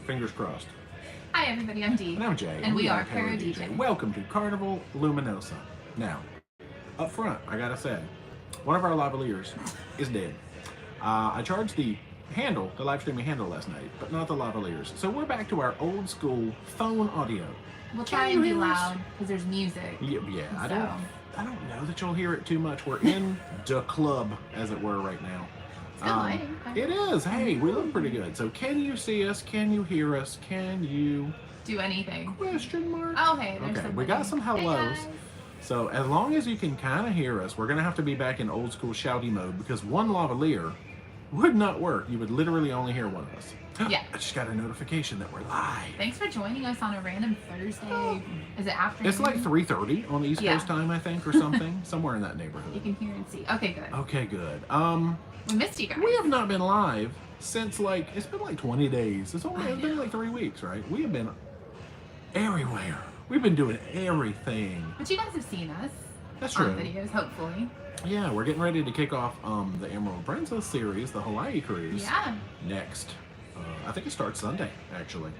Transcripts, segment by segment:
Fingers crossed. Hi everybody, I'm Dee. And I'm Jay. And we are ParoDeeJay. Welcome to Carnival Luminosa. Now, up front, I gotta say, one of our lavaliers is dead. I charged the handle, the live streaming handle last night, but not the lavaliers. So we're back to our old school phone audio. We'll try and be loud because there's music. Yeah, So. I don't know that you'll hear it too much. We're in the club, as it were, right now. It's good lighting. It is. Hey, we look pretty good. So can you see us? Can you hear us? Can you... Do anything? Question mark? Oh, hey, there's okay, somebody. we got some hellos. Hey, So as long as you can kind of hear us, we're going to have to be back in old school shouty mode because one lavalier would not work. You would literally only hear one of us. Yeah. I just got a notification that we're live. Thanks for joining us on a random Thursday. Is it afternoon? It's like 3:30 on East Coast time, I think, or something. Somewhere in that neighborhood. You can hear and see. Okay, good. Okay, good. We missed you guys. We have not been live since it's been like 20 days. It's been like 3 weeks, right? We have been everywhere. We've been doing everything. But you guys have seen us. That's true. On videos, hopefully. Yeah, we're getting ready to kick off the Emerald Princess series, the Hawaii cruise. Yeah. Next. I think it starts Sunday, actually.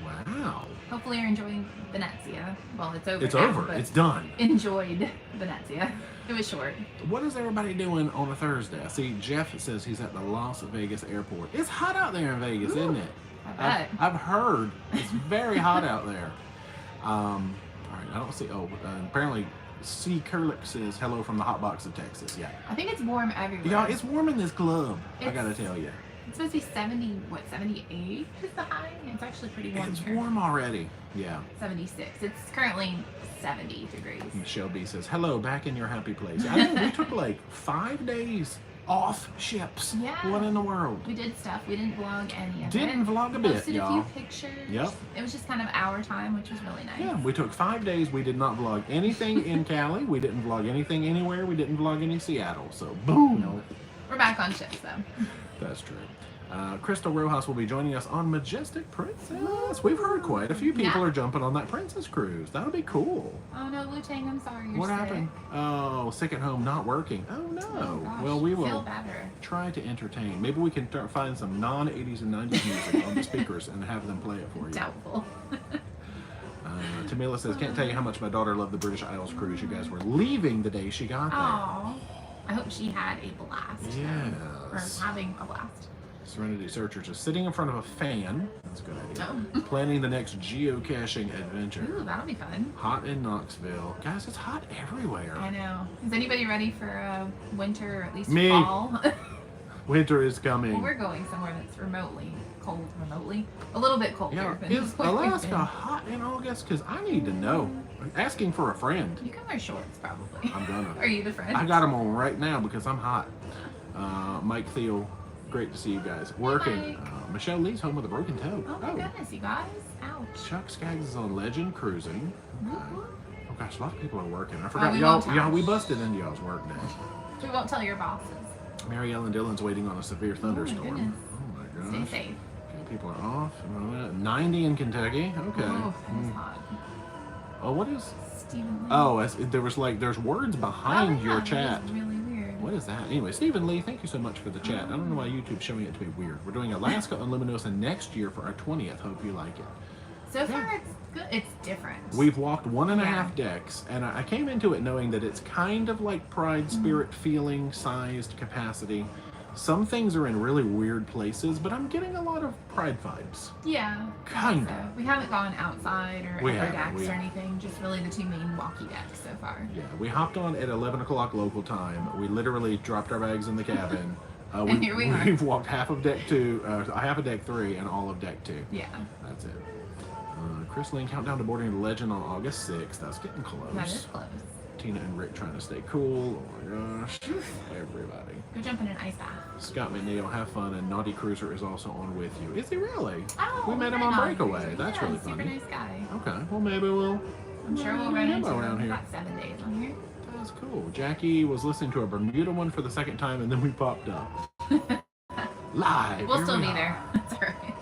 Wow. Hopefully you're enjoying Venezia. Well, it's over. It's now, over. but It's done. Enjoyed Venezia. It was short. What is everybody doing on a Thursday? I see Jeff says he's at the Las Vegas airport. It's hot out there in Vegas, isn't it? I bet. I've heard it's very hot out there. All right, I don't see. Oh, apparently C. Kurlick says hello from the hot box of Texas. Yeah. I think it's warm everywhere. Yeah, it's warm in this club. I gotta tell you. It's supposed to be 78 is the high? It's actually pretty warm It's here. warm already. Yeah. 76. It's currently 70 degrees. Michelle B says, hello, back in your happy place. I know, we took like 5 days off ships. Yeah. What in the world? We did stuff. We didn't vlog any of it. Didn't vlog a bit, Posted y'all. a few pictures. Yep. It was just kind of our time, which was really nice. Yeah, we took 5 days. We did not vlog anything in Cali. We didn't vlog anything anywhere. We didn't vlog any Seattle. So, boom. Nope. We're back on ships, though. That's true. Crystal Rojas will be joining us on Majestic Princess. We've heard quite a few people are jumping on that Princess cruise. That'll be cool. Oh no, Wu Tang, I'm sorry. You're What sick. happened? Oh, sick at home, not working. Oh no. Oh, gosh. Well, we Feel will better. try to entertain. Maybe we can find some non-80s and 90s music on the speakers and have them play it for you. Doubtful. Tamila says, can't tell you how much my daughter loved the British Isles cruise. You guys were leaving the day she got there. Aww. I hope she had a blast. Or Yes. having a blast. Serenity Searchers is sitting in front of a fan. That's a good idea. Oh. Planning the next geocaching adventure. Ooh, that'll be fun. Hot in Knoxville. Guys, it's hot everywhere. I know. Is anybody ready for winter or at least Me. fall? Winter is coming. Well, we're going somewhere that's remotely cold. A little bit colder Yeah, than is what we've Alaska been. hot in August? Because I need to know. I'm asking for a friend. You can wear shorts, probably. I'm gonna. Are you the friend? I got them on right now because I'm hot. Mike Thiel, great to see you guys. Working. Mike. Michelle Lee's home with a broken toe. Oh my goodness, you guys. Ouch. Chuck Skaggs is on Legend Cruising. Mhm. Oh gosh, a lot of people are working. I forgot we y'all. won't Y'all, we touch. busted into y'all's work day. We won't tell your bosses. Mary Ellen Dillon's waiting on a severe thunderstorm. goodness. Oh my Stay gosh. safe. Okay, people are off. 90 in Kentucky. Okay. Oh, that's hot. Oh, what is? Stephen Lee. Oh, there's words behind Oh, your yeah, chat. That is really weird. What is that? Anyway, Stephen Lee, thank you so much for the chat. I don't know why YouTube's showing it to be weird. We're doing Alaska on Luminosa next year for our 20th. Hope you like it. So far, it's good. It's different. We've walked 1.5 decks, and I came into it knowing that it's kind of like Pride Spirit feeling, sized capacity. Some things are in really weird places, but I'm getting a lot of Pride vibes. Yeah. Kinda. So we haven't gone outside or We upper haven't, decks or anything. Just really the two main walkie decks so far. Yeah, we hopped on at 11 o'clock local time. We literally dropped our bags in the cabin. And here we are. We've walked half of deck 2, half of deck 3, and all of deck 2. Yeah. That's it. Chris Lane, countdown to boarding the Legend on August 6th. That's getting close. That is close. Tina and Rick trying to stay cool. Oh my gosh. Everybody. Go jump in an ice bath. Scott McNeil, have fun, and Naughty Cruiser is also on with you. Is he really? Oh, we met him on Naughty Breakaway. Cruiser. That's Yeah, really super funny. nice guy. Okay, well maybe we'll. I'm sure we'll meet run him into around him. here. About 7 days on here. That's cool. Jackie was listening to a Bermuda one for the second time, and then we popped up. Live. We'll Here still we be are. there. That's all right.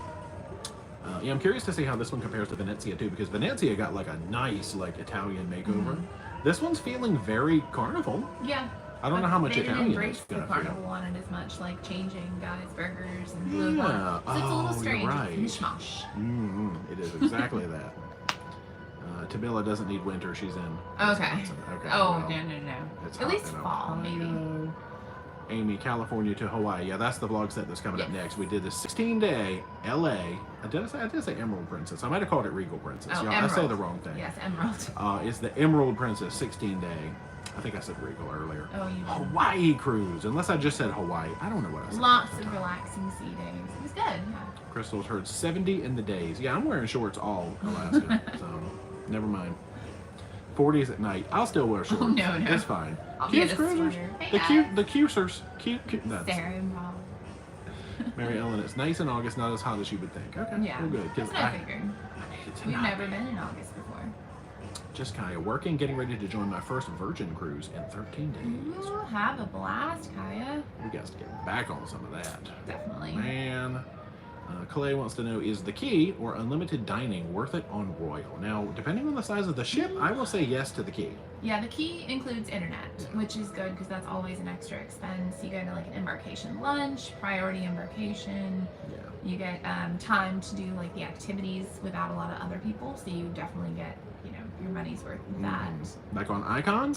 Yeah, I'm curious to see how this one compares to Venezia too, because Venezia got like a nice like Italian makeover. This one's feeling very Carnival. Yeah. I don't know how much they didn't Italian embrace is the gonna Carnival feel. on it as much, like changing guys' burgers and blue wine. Yeah. So it's a little Oh, strange. you're right. It's mishmash. It is exactly that. Tamila doesn't need winter. She's in. Okay. Okay. Oh, well, no. it's At hot least in fall, maybe. Ohio. Amy, California to Hawaii. Yeah, that's the vlog set that's coming up Yes. next. We did the 16-day LA. I did say Emerald Princess. I might have called it Regal Princess. Oh, Y'all, I Emerald. say the wrong thing. Yes, Emerald. It's the Emerald Princess 16-day. I think I said Regal earlier. Oh, you did. Hawaii cruise. Unless I just said Hawaii. I don't know what I said. Lots of relaxing sea days. It was good. Yeah. Crystal's heard 70 in the days. Yeah, I'm wearing shorts all Alaska, so never mind. 40s at night. I'll still wear shorts. Oh, no. It's fine. I'll be in a cruisers. sweater. The cutesers. Cute. That's Sarah involved. Mary Ellen. It's nice in August, not as hot as you would think. Okay. Yeah. Well, good. That's what I figured. It's We've not never been in August before. just Kaya working, getting ready to join my first Virgin cruise in 13 days. Ooh, have a blast, Kaya. We got to get back on some of that. Definitely. Man. Clay wants to know, is the key or unlimited dining worth it on Royal? Now, depending on the size of the ship, I will say yes to the key. Yeah, the key includes internet, which is good because that's always an extra expense. You go to like an embarkation lunch, priority embarkation. Yeah. You get time to do like the activities without a lot of other people, so you definitely get, your money's worth with that. Like on Icon,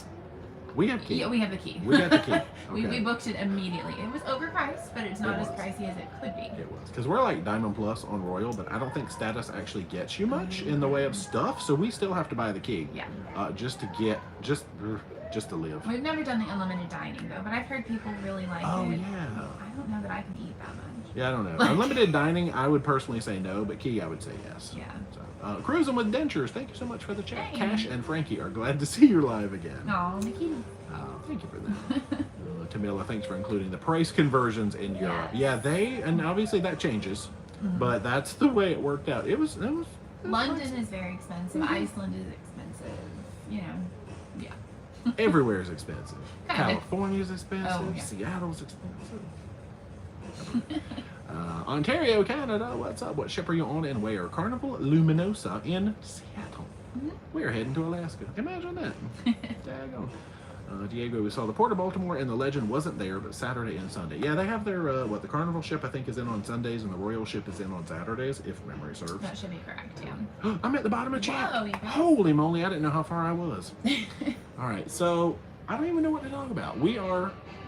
we have key. Yeah, we have the key. We got the key. we Okay. booked it immediately. It was overpriced, but it's not as pricey as it could be. It was. Because we're like Diamond Plus on Royal, but I don't think status actually gets you much in the way of stuff, so we still have to buy the key. Yeah. Just to live. We've never done the unlimited dining though, but I've heard people really like it. Oh, yeah. I don't know that I can eat that much. Yeah, I don't know. Unlimited dining, I would personally say no, but key, I would say yes. Yeah. So, Cruising with Dentures, thank you so much for the chat. Hey. Cash and Frankie are glad to see you live again. Oh, Nikki. Thank you for that. Tamila, thanks for including the price conversions in Europe. Yes. Yeah, and obviously that changes, but that's the way it worked out. It was London pricey. is very expensive. Iceland is expensive. Yeah. Everywhere is expensive. Kinda. California's expensive. Oh, yeah. Seattle's expensive. Ontario, Canada, what's up? What ship are you on and where? Carnival Luminosa in Seattle. We're heading to Alaska. Imagine that. Daggone. Diego, we saw the Port of Baltimore and the Legend wasn't there, but Saturday and Sunday. Yeah, they have their, the Carnival ship I think is in on Sundays and the Royal ship is in on Saturdays, if memory serves. That should be correct, yeah. I'm at the bottom of chat. Whoa, you guys. Holy moly, I didn't know how far I was. All right, so I don't even know what to talk about.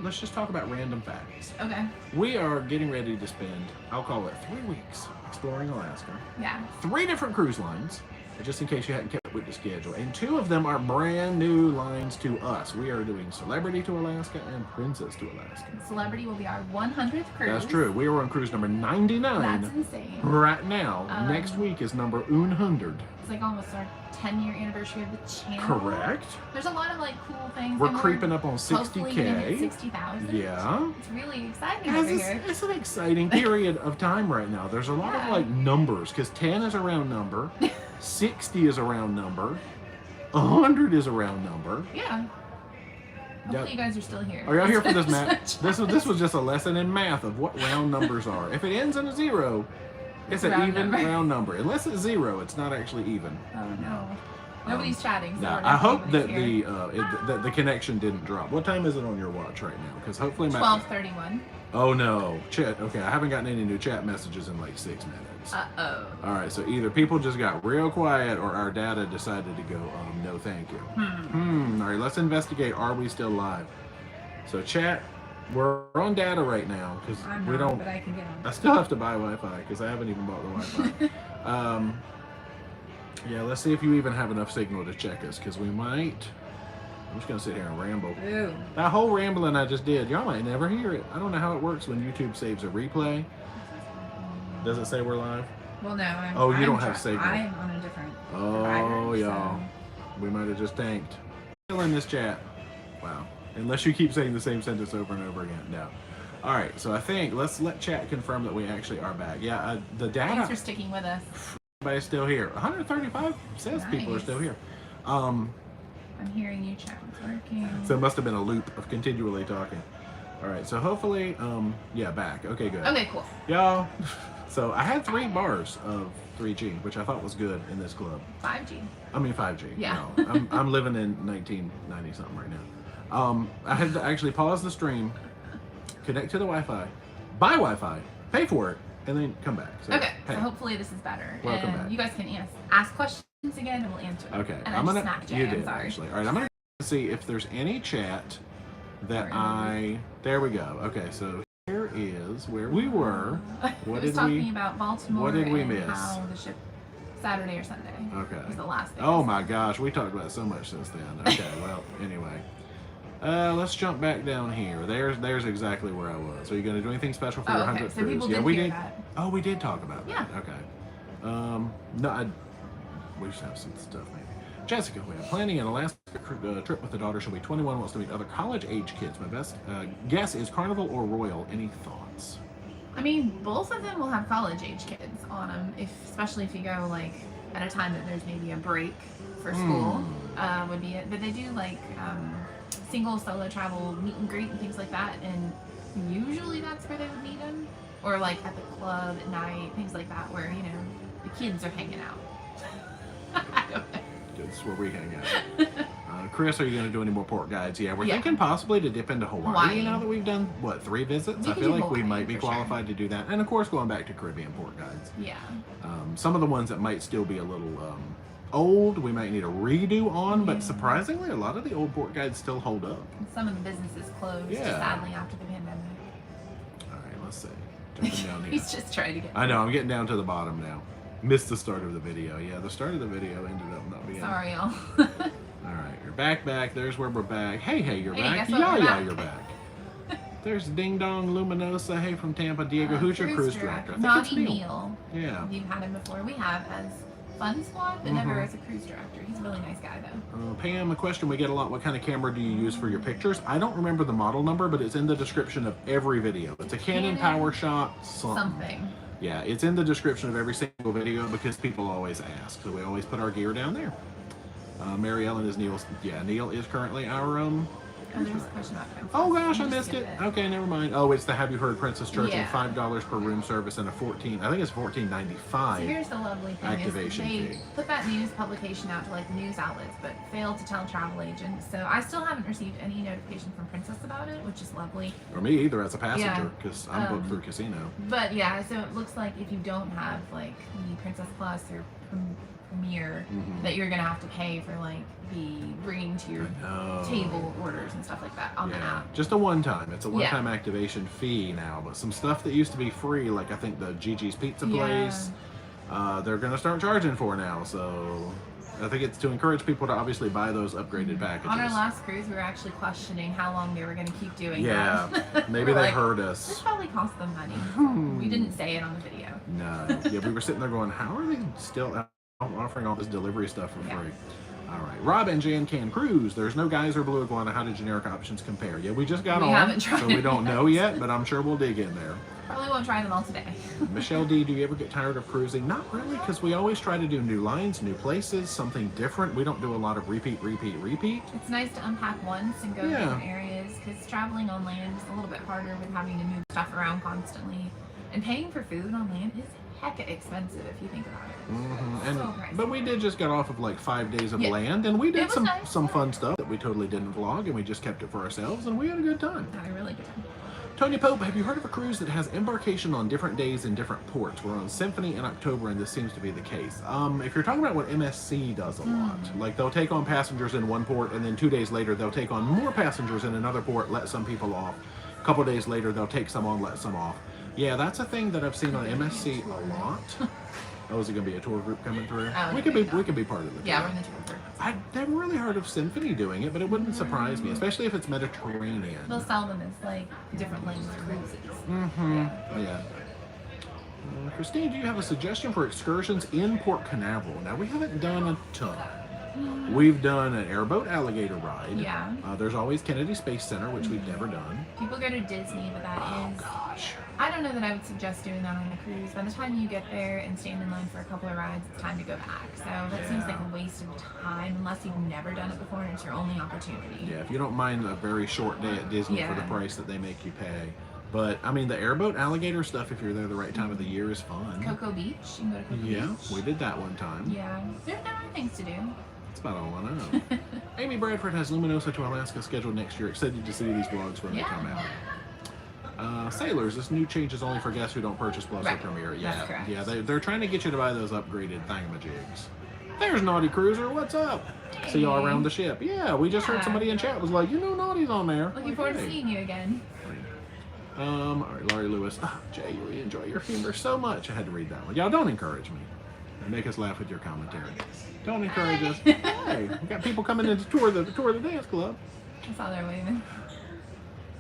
Let's just talk about random facts. Okay. We are getting ready to spend, I'll call it 3 weeks exploring Alaska. Yeah. 3 different cruise lines, just in case you hadn't kept with the schedule. And 2 of them are brand new lines to us. We are doing Celebrity to Alaska and Princess to Alaska. Celebrity will be our 100th cruise. That's true. We are on cruise number 99 That's insane. right now. Next week is number 100. It's like almost our 10-year anniversary of the channel. Correct. There's a lot of like cool things. We're and creeping up on hopefully gonna hit 60K. 60,000. Yeah. It's really exciting Guys, over here. it's an exciting period of time right now. There's a lot of like numbers because 10 is a round number, 60 is a round number, 100 is a round number. Yeah. Hopefully you guys are still here. Are y'all here for this math? This was just a lesson in math of what round numbers are. If it ends in a 0, it's an even round number. Unless it's 0, it's not actually even. Oh no. Nobody's chatting. So Now, we're I not hope able to that hear. the connection didn't drop. What time is it on your watch right now? Because hopefully 12:31. Oh no, chat. Okay, I haven't gotten any new chat messages in like 6 minutes. Uh-oh. All right, so either people just got real quiet or our data decided to go, no thank you. All right, let's investigate. Are we still live? So chat, we're on data right now because we don't. But I can get on. I still have to buy Wi-Fi because I haven't even bought the Wi-Fi. Yeah, let's see if you even have enough signal to check us because we might. I'm just gonna sit here and ramble. Ooh. That whole rambling I just did, y'all might never hear it. I don't know how it works when YouTube saves a replay. Does it say we're live? Well, no. You don't have signal. I'm on a different Oh, provider, y'all. We might have just tanked. Still in this chat. Wow. Unless you keep saying the same sentence over and over again. No. All right. So I think let's let chat confirm that we actually are back. Yeah. The data. Thanks for sticking with us. Everybody's still here. 135 says people are Nice. still here. I'm hearing you. Chat was working. So it must have been a loop of continually talking. All right. So hopefully, yeah, back. Okay, good. Okay, cool. Y'all. So I had 3 bars of 3G, which I thought was good in this club. 5G. I mean 5G. Yeah. No, I'm living in 1990 something right now. I had to actually pause the stream, connect to the Wi-Fi, buy Wi-Fi, pay for it, and then come back. So, Okay, hey, so hopefully this is better. Welcome and back. You guys can ask questions again and we'll answer them. okay, And I'm I gonna. just smacked Jay, You I'm did sorry. actually. All right, I'm gonna see if there's any chat that There we go. Okay, so here is where we were. What it was did talking we? about Baltimore What did we and miss? how the ship Saturday or Sunday Okay. was the last thing. Oh my gosh, we talked about so much since then. Okay, well, anyway. Let's jump back down here. There's exactly where I was. Are you going to do anything special for your 100th okay. So cruise? people Yeah, did we hear did. that. Oh, we did talk about that. Yeah. Okay. No, we should have some stuff maybe. Jessica, we are planning an Alaska trip with the daughter. She'll be 21, wants to meet other college-age kids. My best guess is Carnival or Royal. Any thoughts? I mean, both of them will have college-age kids on them, especially if you go like at a time that there's maybe a break for school. Would be it. But they do like single solo travel meet and greet and things like that, and usually that's where they would meet them, or like at the club at night, things like that, where the kids are hanging out. I don't know. That's where we hang out. Chris, are you going to do any more port guides? Yeah, we're Yeah. thinking possibly to dip into Hawaii now that we've done, what, 3 visits? We I can feel do like we Hawaii might be for sure. qualified to do that. And of course, going back to Caribbean port guides. Yeah. Some of the ones that might still be a little old, we might need a redo on, but surprisingly, a lot of the old port guides still hold up. Some of the businesses closed, sadly, after the pandemic. All right, let's see. Jumping down here. He's just trying to get. I know, I'm getting down to the bottom now. Missed the start of the video. Yeah, the start of the video ended up not being. Sorry, y'all. All right, you're back. There's where we're back. Hey, you're Hey, back. guess what? We're back. You're back. There's Ding Dong Luminosa. Hey, from Tampa. Diego, who's your cruise director? I think it's Naughty Neil. Yeah. You've had him before. We have as Fun Squad, but never as a cruise director. He's a really nice guy, though. Pam, a question we get a lot. What kind of camera do you use for your pictures? I don't remember the model number, but it's in the description of every video. It's a Canon PowerShot something. Yeah, it's in the description of every single video because people always ask. So we always put our gear down there. Mary Ellen is Neil's. Yeah, Neil is currently our Oh, there's a question about Fun Oh Squad. gosh, I missed it. Okay, never mind. Oh, it's the Have You Heard Princess charging Yeah. $5 per room service and a I think it's $14.95. So here's the lovely thing: activation is they fee. put that news publication out to like the news outlets, but failed to tell travel agents. So I still haven't received any notification from Princess about it, which is lovely. Or me either as a passenger Yeah. because I'm booked through casino. But yeah, so it looks like if you don't have like the Princess Plus or Premier, that you're gonna have to pay for like the bringing to your table orders and stuff like that on the app. Just a one-time. It's a one-time activation fee now, but some stuff that used to be free, like I think the Gigi's Pizza place, they're gonna start charging for now. So I think it's to encourage people to obviously buy those upgraded packages. On our last cruise, we were actually questioning how long they were going to keep doing that. Maybe they like, heard This us. probably cost them money. We didn't say it on the video. No. Yeah, we were sitting there going, how are they still offering all this delivery stuff for free? All right. Rob and Jan Can Cruise. There's no Geyser, Blue Iguana. How do generic options compare? Yeah, we just got We on, haven't tried so we it don't yet. know yet, but I'm sure we'll dig in there. Probably won't try them all today. Michelle D, do you ever get tired of cruising? Not really, because we always try to do new lines, new places, something different. We don't do a lot of repeat. It's nice to unpack once and go to different areas, because traveling on land is a little bit harder with having to move stuff around constantly. And paying for food on land is hecka expensive if you think about it. So pricey. But we did just get off of like 5 days of land, and we did some fun stuff that we totally didn't vlog, and we just kept it for ourselves, and we had a good time. Had a really good time. Tony Pope, have you heard of a cruise that has embarkation on different days in different ports? We're on Symphony in October, and this seems to be the case. If you're talking about what MSC does a lot, like they'll take on passengers in one port, and then 2 days later they'll take on more passengers in another port, let some people off. A couple days later they'll take some on, let some off. Yeah, that's a thing that I've seen on MSC a lot. Oh, is it going to be a tour group coming through? We could be part of it. Yeah, we're in the tour group. I've never really heard of Symphony doing it, but it wouldn't surprise me, especially if it's Mediterranean. They'll sell them as like different lanes cruises. Yeah. Christine, do you have a suggestion for excursions in Port Canaveral? Now, we haven't done a ton. We've done an airboat alligator ride. Yeah. There's always Kennedy Space Center, which we've never done. People go to Disney, but that is... Oh, gosh. I don't know that I would suggest doing that on a cruise. By the time you get there and stand in line for a couple of rides, it's time to go back. So that seems like a waste of time unless you've never done it before and it's your only opportunity. Yeah, if you don't mind a very short day at Disney for the price that they make you pay. But, I mean, the airboat alligator stuff, if you're there the right time of the year, is fun. Cocoa Beach. You can go to Cocoa Beach. Yeah, we did that one time. Yeah. There are things to do. That's about all I know. Amy Bradford has Luminosa to Alaska scheduled next year. Excited to see these vlogs when they come out. Sailors, this new change is only for guests who don't purchase Plus or Premier. Yeah, that's correct. Yeah, they're trying to get you to buy those upgraded thingamajigs. There's Naughty Cruiser. What's up? Hey. See y'all around the ship. Yeah, we just heard somebody in chat was like, you know, Naughty's on there. Looking forward to seeing you again. All right, Laurie Lewis. Oh, Jay, we enjoy your humor so much. I had to read that one. Y'all don't encourage me. Make us laugh with your commentary. Don't encourage us. Hey, we got people coming in to tour the dance club. I saw they're waving.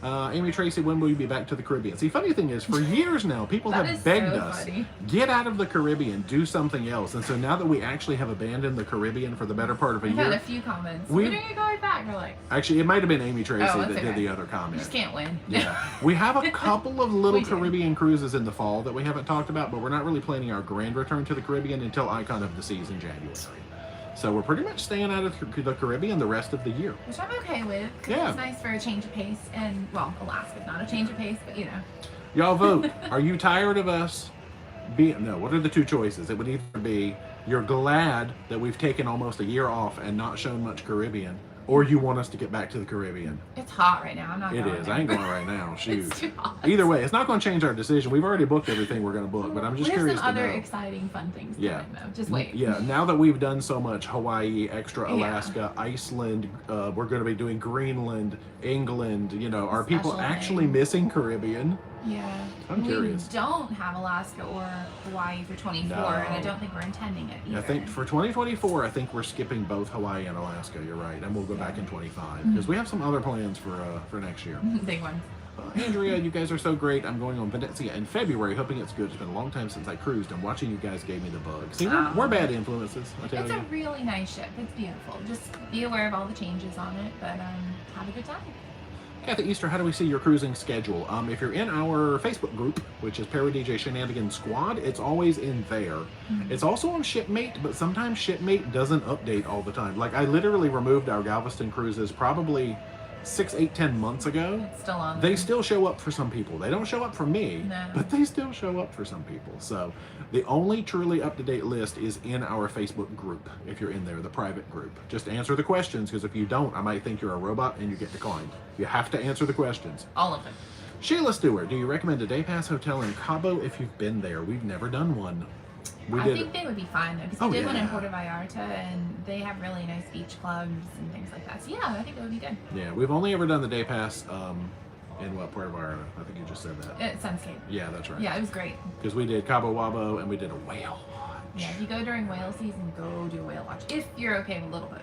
Amy Tracy, when will you be back to the Caribbean? See, funny thing is, for years now, people have begged us, get out of the Caribbean, do something else. And so now that we actually have abandoned the Caribbean for the better part of a year. I've had a few comments. When are you going back? We're like... Actually, it might have been Amy Tracy that did the other comment. You just can't win. Yeah. We have a couple of little Caribbean cruises in the fall that we haven't talked about, but we're not really planning our grand return to the Caribbean until Icon of the Seas in January. So we're pretty much staying out of the Caribbean the rest of the year. Which I'm okay with, because it's nice for a change of pace. And, well, Alaska's not a change of pace, but you know. Y'all vote. Are you tired of us being... No, what are the two choices? It would either be you're glad that we've taken almost a year off and not shown much Caribbean, or you want us to get back to the Caribbean. It's hot right now. I'm not going It is. there. I ain't going right now. Shoot. It's too hot. Either way, it's not going to change our decision. We've already booked everything we're going to book, but I'm just curious to know. There's some other exciting, fun things coming, though. Just wait. Yeah, now that we've done so much, Hawaii, extra Alaska, Iceland, we're going to be doing Greenland, England, you know, are people actually missing Caribbean? Yeah. I'm curious. We don't have Alaska or Hawaii for 24, and I don't think we're intending it either. I think for 2024, I think we're skipping both Hawaii and Alaska. You're right, and we'll go back in 25 because we have some other plans for next year. Big ones. Andrea, you guys are so great. I'm going on Venezia in February, hoping it's good. It's been a long time since I cruised, and watching you guys gave me the bug. See, we're bad influences, I tell you. It's a really nice ship. It's beautiful. Just be aware of all the changes on it, but have a good time. Kathy Easter, how do we see your cruising schedule? If you're in our Facebook group, which is ParoDeeJay Shenanigans Squad, it's always in there. It's also on Shipmate, but sometimes Shipmate doesn't update all the time. Like, I literally removed our Galveston cruises probably 6, 8, 10 months ago. It's still on there. They still show up for some people. They don't show up for me, but they still show up for some people. So the only truly up-to-date list is in our Facebook group, if you're in there, the private group. Just answer the questions, because if you don't, I might think you're a robot and you get declined. You have to answer the questions. All of them. Sheila Stewart, do you recommend a day pass hotel in Cabo if you've been there? We've never done one. I think they would be fine, though, because we did one in Puerto Vallarta, and they have really nice beach clubs and things like that. So, yeah, I think it would be good. Yeah, we've only ever done the day pass in Puerto Vallarta. I think you just said that. Sunscape. Yeah, that's right. Yeah, it was great. Because we did Cabo Wabo, and we did a whale watch. Yeah, if you go during whale season, go do a whale watch, if you're okay with little boats.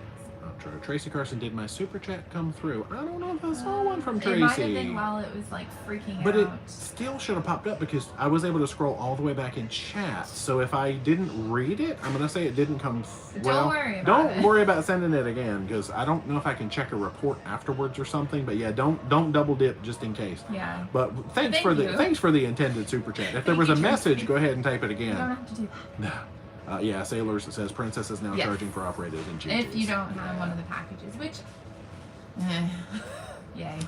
True. Tracy Carson, did my super chat come through? I don't know if I saw one from Tracy. It might have been while it was like freaking out. But it still should have popped up because I was able to scroll all the way back in chat. So if I didn't read it, I'm going to say it didn't come. Don't worry about it. Don't worry about sending it again, because I don't know if I can check a report afterwards or something. But yeah, don't double dip just in case. Yeah. But thanks for the intended super chat. If there was a message, go ahead and type it again. You don't have to do that. Yeah, Sailors, it says Princess is now charging for operators and GGs. If you don't have one of the packages, which, yay. I know.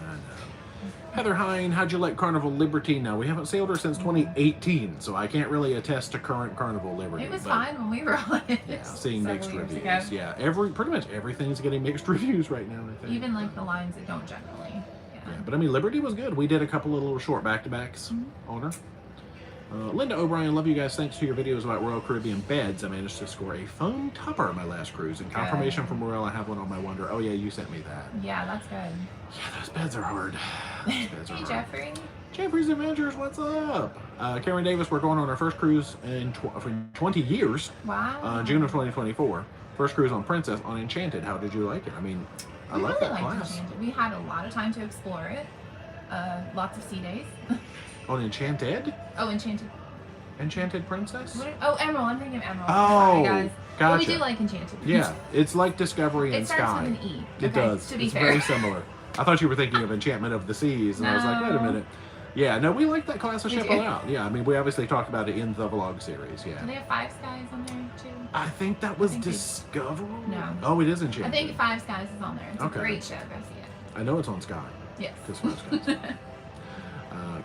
Heather Hine, how'd you like Carnival Liberty? No, we haven't sailed her since 2018, so I can't really attest to current Carnival Liberty. It was fine when we were on it. Yeah, seeing mixed reviews. Yeah, pretty much everything's getting mixed reviews right now, I think. Even like the lines that don't generally. Yeah, but I mean, Liberty was good. We did a couple of little short back-to-backs on her. Linda O'Brien, love you guys. Thanks to your videos about Royal Caribbean beds, I managed to score a phone topper on my last cruise. And confirmation from Royal, I have one on my Wonder. Oh yeah, you sent me that. Yeah, that's good. Yeah, those beds are hard. Those beds are hard. Jeffrey. Jeffrey's Adventures, what's up? Karen Davis, we're going on our first cruise in 20 years. Wow. June of 2024. First cruise on Princess on Enchanted. How did you like it? I mean, I love that class. Enchanted. We had a lot of time to explore it. Lots of sea days. On Enchanted? Oh, Enchanted. Enchanted Princess? Oh, Emerald. I'm thinking of Emerald. Oh, sorry, guys. gotcha. But we do like Enchanted. Yeah, it's like Discovery and Sky. It starts with an E. It does. To be it's fair. very similar. I thought you were thinking of Enchantment of the Seas, and I was like, wait a minute. Yeah, no, we like that class of ship a lot. Yeah, I mean, we obviously talked about it in the vlog series. Yeah. Do they have Five Skies on there too? I think that was Discovery. No. Oh, it is Enchanted. I think Five Skies is on there. It's a great show. Go see it. I know it's on Sky. Yes.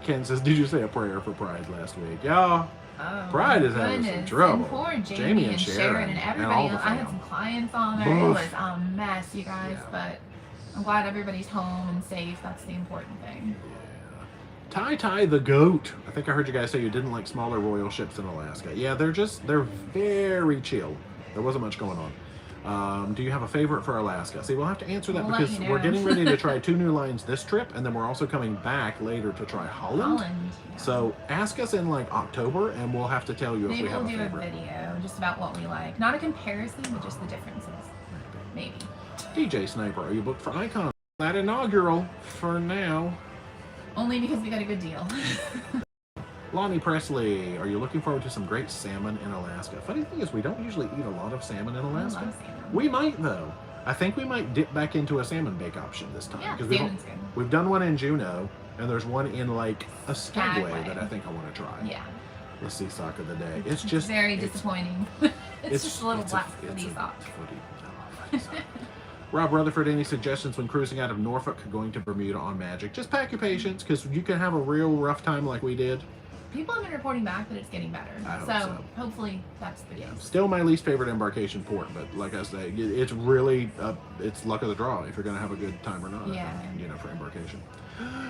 Ken says, did you say a prayer for Pride last week? Yeah. Oh, Pride is having some goodness. trouble. And poor Jamie and Sharon and everybody all the else. I had fam. some clients on there. It Oof. was a mess, you guys. Yeah. But I'm glad everybody's home and safe. That's the important thing. Ty the goat. I think I heard you guys say you didn't like smaller royal ships in Alaska. Yeah, they're very chill. There wasn't much going on. Do you have a favorite for Alaska? See, we'll have to answer that We'll let because you know. we're getting ready to try 2 new lines this trip, and then we're also coming back later to try Holland. Yeah. So ask us in like October, and we'll have to tell you Maybe if we we'll have a do favorite. a video just about what we like. Not a comparison, but just the differences. Maybe. DJ Sniper, are you booked for Icon? That inaugural for now. Only because we got a good deal. Lonnie Presley, are you looking forward to some great salmon in Alaska? Funny thing is, we don't usually eat a lot of salmon in Alaska. I love salmon. We might, though. I think we might dip back into a salmon bake option this time. Yeah, because salmon's good. we've done one in Juneau, and there's one in, like, a Skagway Skagway. that I think I want to try. Yeah. The sea sock of the day. It's just... very disappointing. it's just a little black footy sock. Rob Rutherford, any suggestions when cruising out of Norfolk going to Bermuda on Magic? Just pack your patience, because you can have a real rough time like we did. People have been reporting back that it's getting better. I hope so. Hopefully that's the case. Still my least favorite embarkation port, but like I say, it's really, it's luck of the draw if you're going to have a good time or not. Yeah. For embarkation.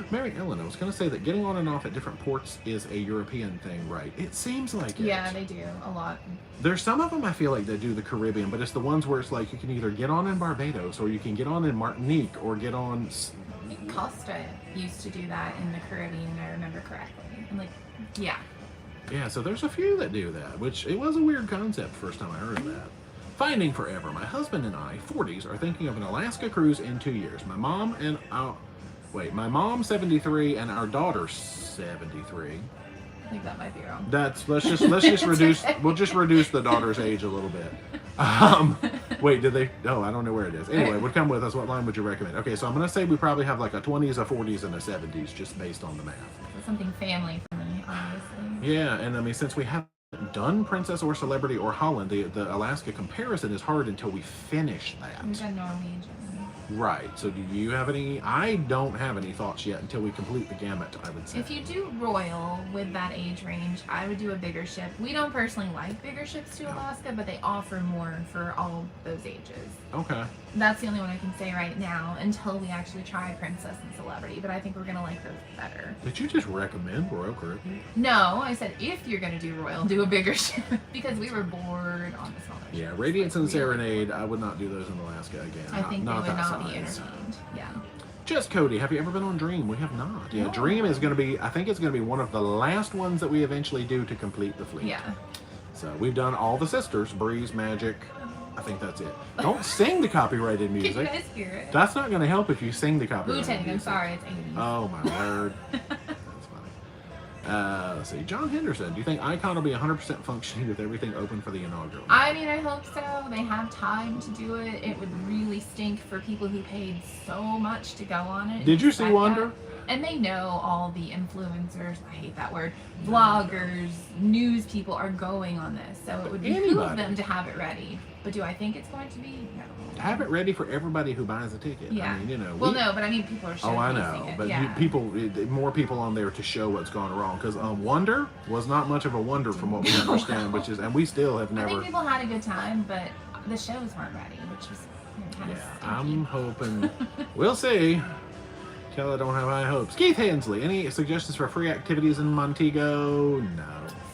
Mary Ellen, I was going to say that getting on and off at different ports is a European thing, right? It seems like it. Yeah, they do a lot. There's some of them I feel like that do the Caribbean, but it's the ones where it's like you can either get on in Barbados or you can get on in Martinique or get on... Costa used to do that in the Caribbean, I remember correctly. And yeah. Yeah, so there's a few that do that, which it was a weird concept first time I heard of that. Finding Forever. My husband and I, 40s, are thinking of an Alaska cruise in 2 years. My mom, 73, and our daughter, 73. I think that might be wrong. Let's just reduce. We'll just reduce the daughter's age a little bit. Wait, did they? Oh, I don't know where it is. Anyway, would come with us. What line would you recommend? Okay, so I'm gonna say we probably have like a 20s, a 40s, and a 70s, just based on the math. So something family friendly, obviously. Yeah, and I mean, since we haven't done Princess or Celebrity or Holland, the Alaska comparison is hard until we finish that. We've done Norwegian. Right. So do you have any? I don't have any thoughts yet until we complete the gamut, I would say. If you do Royal with that age range, I would do a bigger ship. We don't personally like bigger ships to Alaska, but they offer more for all those ages. Okay. That's the only one I can say right now until we actually try Princess and Celebrity, but I think we're going to like those better. Did you just recommend Royal Caribbean? No, I said if you're going to do Royal, do a bigger ship because we were bored on the smaller ship. Yeah, Radiance and Serenade, I would not do those in Alaska again. I think they would that not be size. entertained. Yeah. Just Cody, have you ever been on Dream? We have not. Yeah, No. Dream is going to be, I think it's going to be one of the last ones that we eventually do to complete the fleet. Yeah. So we've done all the sisters, Breeze, Magic. I think that's it. Don't sing the copyrighted Can music. you guys hear it? That's not going to help if you sing the copyrighted Wu-Tang, music. I'm sorry, it's 80s. Oh my word. That's funny. Let's see. John Henderson, do you think Icon will be 100% functioning with everything open for the inaugural? I mean, I hope so. They have time to do it. It would really stink for people who paid so much to go on it. Did you see Wonder? And they know all the influencers, I hate that word, vloggers, news people are going on this. So it would behoove them to have it ready. But do I think it's going to be? No. Have it ready for everybody who buys a ticket. Yeah. I mean, Well, no, but I mean, people are showcasing Oh, I know. it. But Yeah. more people on there to show what's gone wrong. Because Wonder was not much of a wonder from what we understand, and we still have I never. think people had a good time, but the shows weren't ready, which was kind of stinky. I'm hoping. We'll see. Tell I don't have high hopes. Keith Hensley, any suggestions for free activities in Montego? No.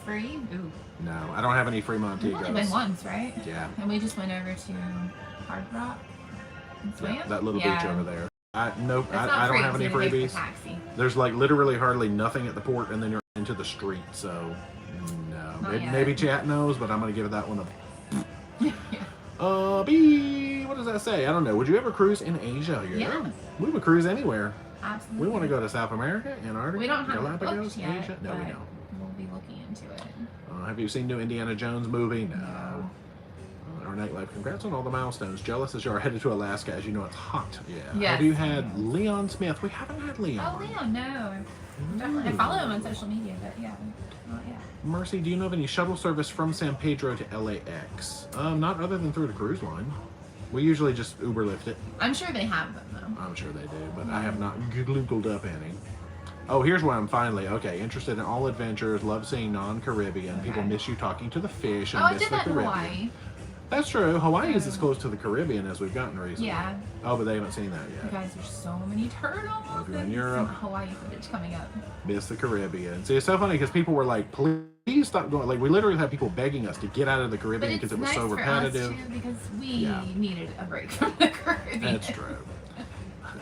Free? Ooh. No, I don't have any free We've only been Montegos. once, right? Yeah. And we just went over to Hard Rock and swam? Yeah, that little beach over there. Nope, That's not I don't free, have any so you pay for freebies. taxi. There's like literally hardly nothing at the port, and then you're into the street. So no, Not yet. maybe chat knows, but I'm gonna give that one a. Yeah. B. What does that say? I don't know. Would you ever cruise in Asia? Yeah. We would cruise anywhere. Absolutely. We want to go to South America, Antarctica, We don't have it Galapagos, booked yet, Asia. No, we but don't. we'll be looking into it. Have you seen new Indiana Jones movie? No. No. Our nightlife. Congrats on all the milestones. Jealous as you are headed to Alaska, as you know it's hot. Yeah. Yes. Have you had Leon Smith? We haven't had Leon. Oh, Leon, no. Definitely. I follow him on social media, but yeah. Not yet. Mercy, do you know of any shuttle service from San Pedro to LAX? Not other than through the cruise line. We usually just Uber lift it. I'm sure they have them, though. I'm sure they do, but I have not Googled up any. Oh, here's one I'm finally, okay, interested in all adventures, love seeing non-Caribbean. Okay. People miss you talking to the fish and Oh, I miss did the that in Caribbean. Hawaii. That's true. Hawaii is as close to the Caribbean as we've gotten recently. Yeah. Oh, but they haven't seen that You yet. guys, there's so many turtles. If you're in There's Europe. some Hawaii footage coming up. Miss the Caribbean. See, it's so funny because people were like, please stop going. Like, we literally had people begging us to get out of the But Caribbean it's because it was nice so for repetitive. us too because we Yeah. needed a break from the Caribbean. That's true.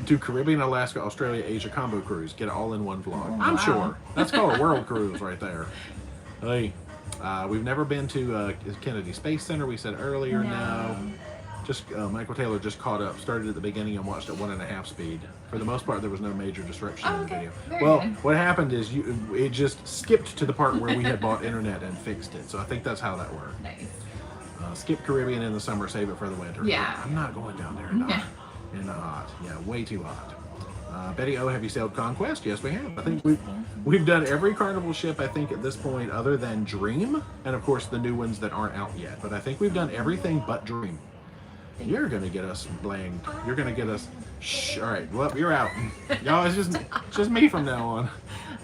Do Caribbean, Alaska, Australia, Asia combo cruise. Get it all in one vlog. Oh, I'm wow. sure. That's called a world cruise right there. Hey, we've never been to Kennedy Space Center. We said earlier. No. Just Michael Taylor just caught up. Started at the beginning and watched at 1.5 speed. For the most part, there was no major disruption in the video. Very Well, good. what happened is it just skipped to the part where we had bought internet and fixed it. So I think that's how that worked. Nice. Skip Caribbean in the summer, save it for the winter. Yeah. I'm not going down there in the hot. Yeah, way too hot. Betty O, have you sailed Conquest? Yes, we have. I think we've done every Carnival ship, I think, at this point, other than Dream, and of course the new ones that aren't out yet. But I think we've done everything but Dream. You're gonna get us blamed. You're gonna get us. Shh. All right. Well, you're out. Y'all, it's just me from now on.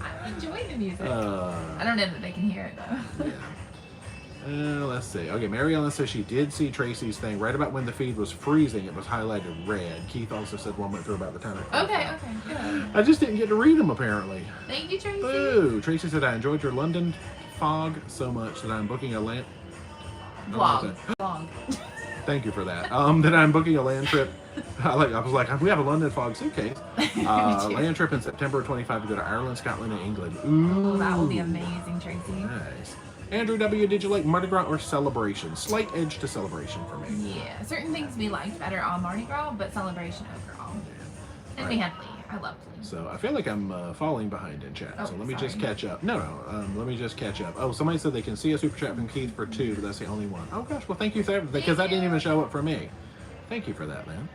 I enjoy the music. I don't know that they can hear it though. Yeah. Let's see. Okay, Mary Ellen says she did see Tracy's thing right about when the feed was freezing. It was highlighted red. Keith also said one went through about the time. Okay, good. I just didn't get to read them apparently. Thank you, Tracy. Boo! Tracy said I enjoyed your London fog so much that I'm booking a land. Vlog. Thank you for that. That I'm booking a land trip. I was like, we have a London fog suitcase. Land trip in September 25 to go to Ireland, Scotland, and England. Ooh, Oh, that will be amazing, Tracy. nice. Andrew W, did you like Mardi Gras or Celebration? Slight edge to Celebration for me. Yeah, certain things we liked better on Mardi Gras, but Celebration overall. And we had Lee. I loved Lee. So I feel like I'm falling behind in chat. So let me just sorry. catch up. No, let me just catch up. Oh, somebody said they can see a super chat from Keith for 2, but that's the only one. Oh gosh, well thank you for that, because that didn't even show up for me. Thank you for that, man.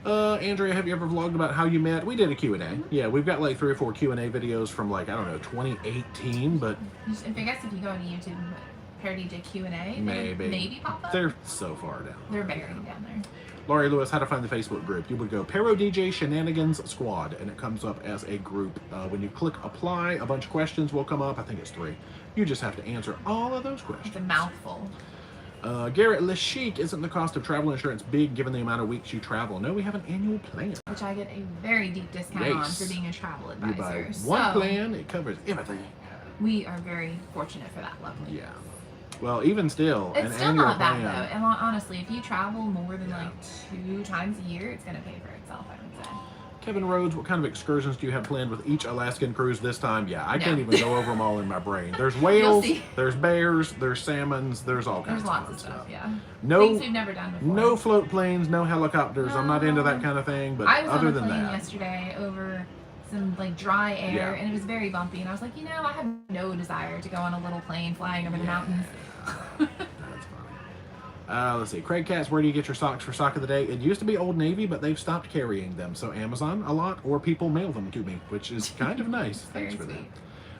Andrea, have you ever vlogged about how you met? We did a Q&A. Yeah, we've got like 3 or 4 Q&A videos from like, I don't know, 2018, but I guess if you go to YouTube and put ParoDeeJay Q&A, maybe pop up. they're so far down. They're buried down there. Laurie Lewis, how to find the Facebook group. You would go ParoDeeJay Shenanigans Squad, and it comes up as a group. When you click apply, a bunch of questions will come up. I think it's 3. You just have to answer all of those questions. It's a mouthful. Garrett Lashik, isn't the cost of travel insurance big given the amount of weeks you travel? No, we have an annual plan. Which I get a very deep discount on for being a travel You buy advisor. one So plan, it covers everything. we are very fortunate for that, lovely. Yeah. Well, even still, It's an still annual not plan. bad though. And honestly, if you travel more than like 2 times a year, it's gonna pay for itself, I would say. Kevin Rhodes, what kind of excursions do you have planned with each Alaskan cruise this time? Yeah, I can't even go over them all in my brain. There's whales, see. there's bears, there's salmons, there's all kinds There's lots fun of stuff, yeah. No, Things we've never done before. no float planes, no helicopters. I'm not into that No. kind of thing, but I was other on a than plane that, yesterday over some like dry air, Yeah. and it was very bumpy. And I was like, I have no desire to go on a little plane flying over the mountains. that's funny. Let's see. Craig Katz, where do you get your socks for sock of the day? It used to be Old Navy, but they've stopped carrying them. So Amazon a lot, or people mail them to me, which is kind of nice. Thanks for that. sweet.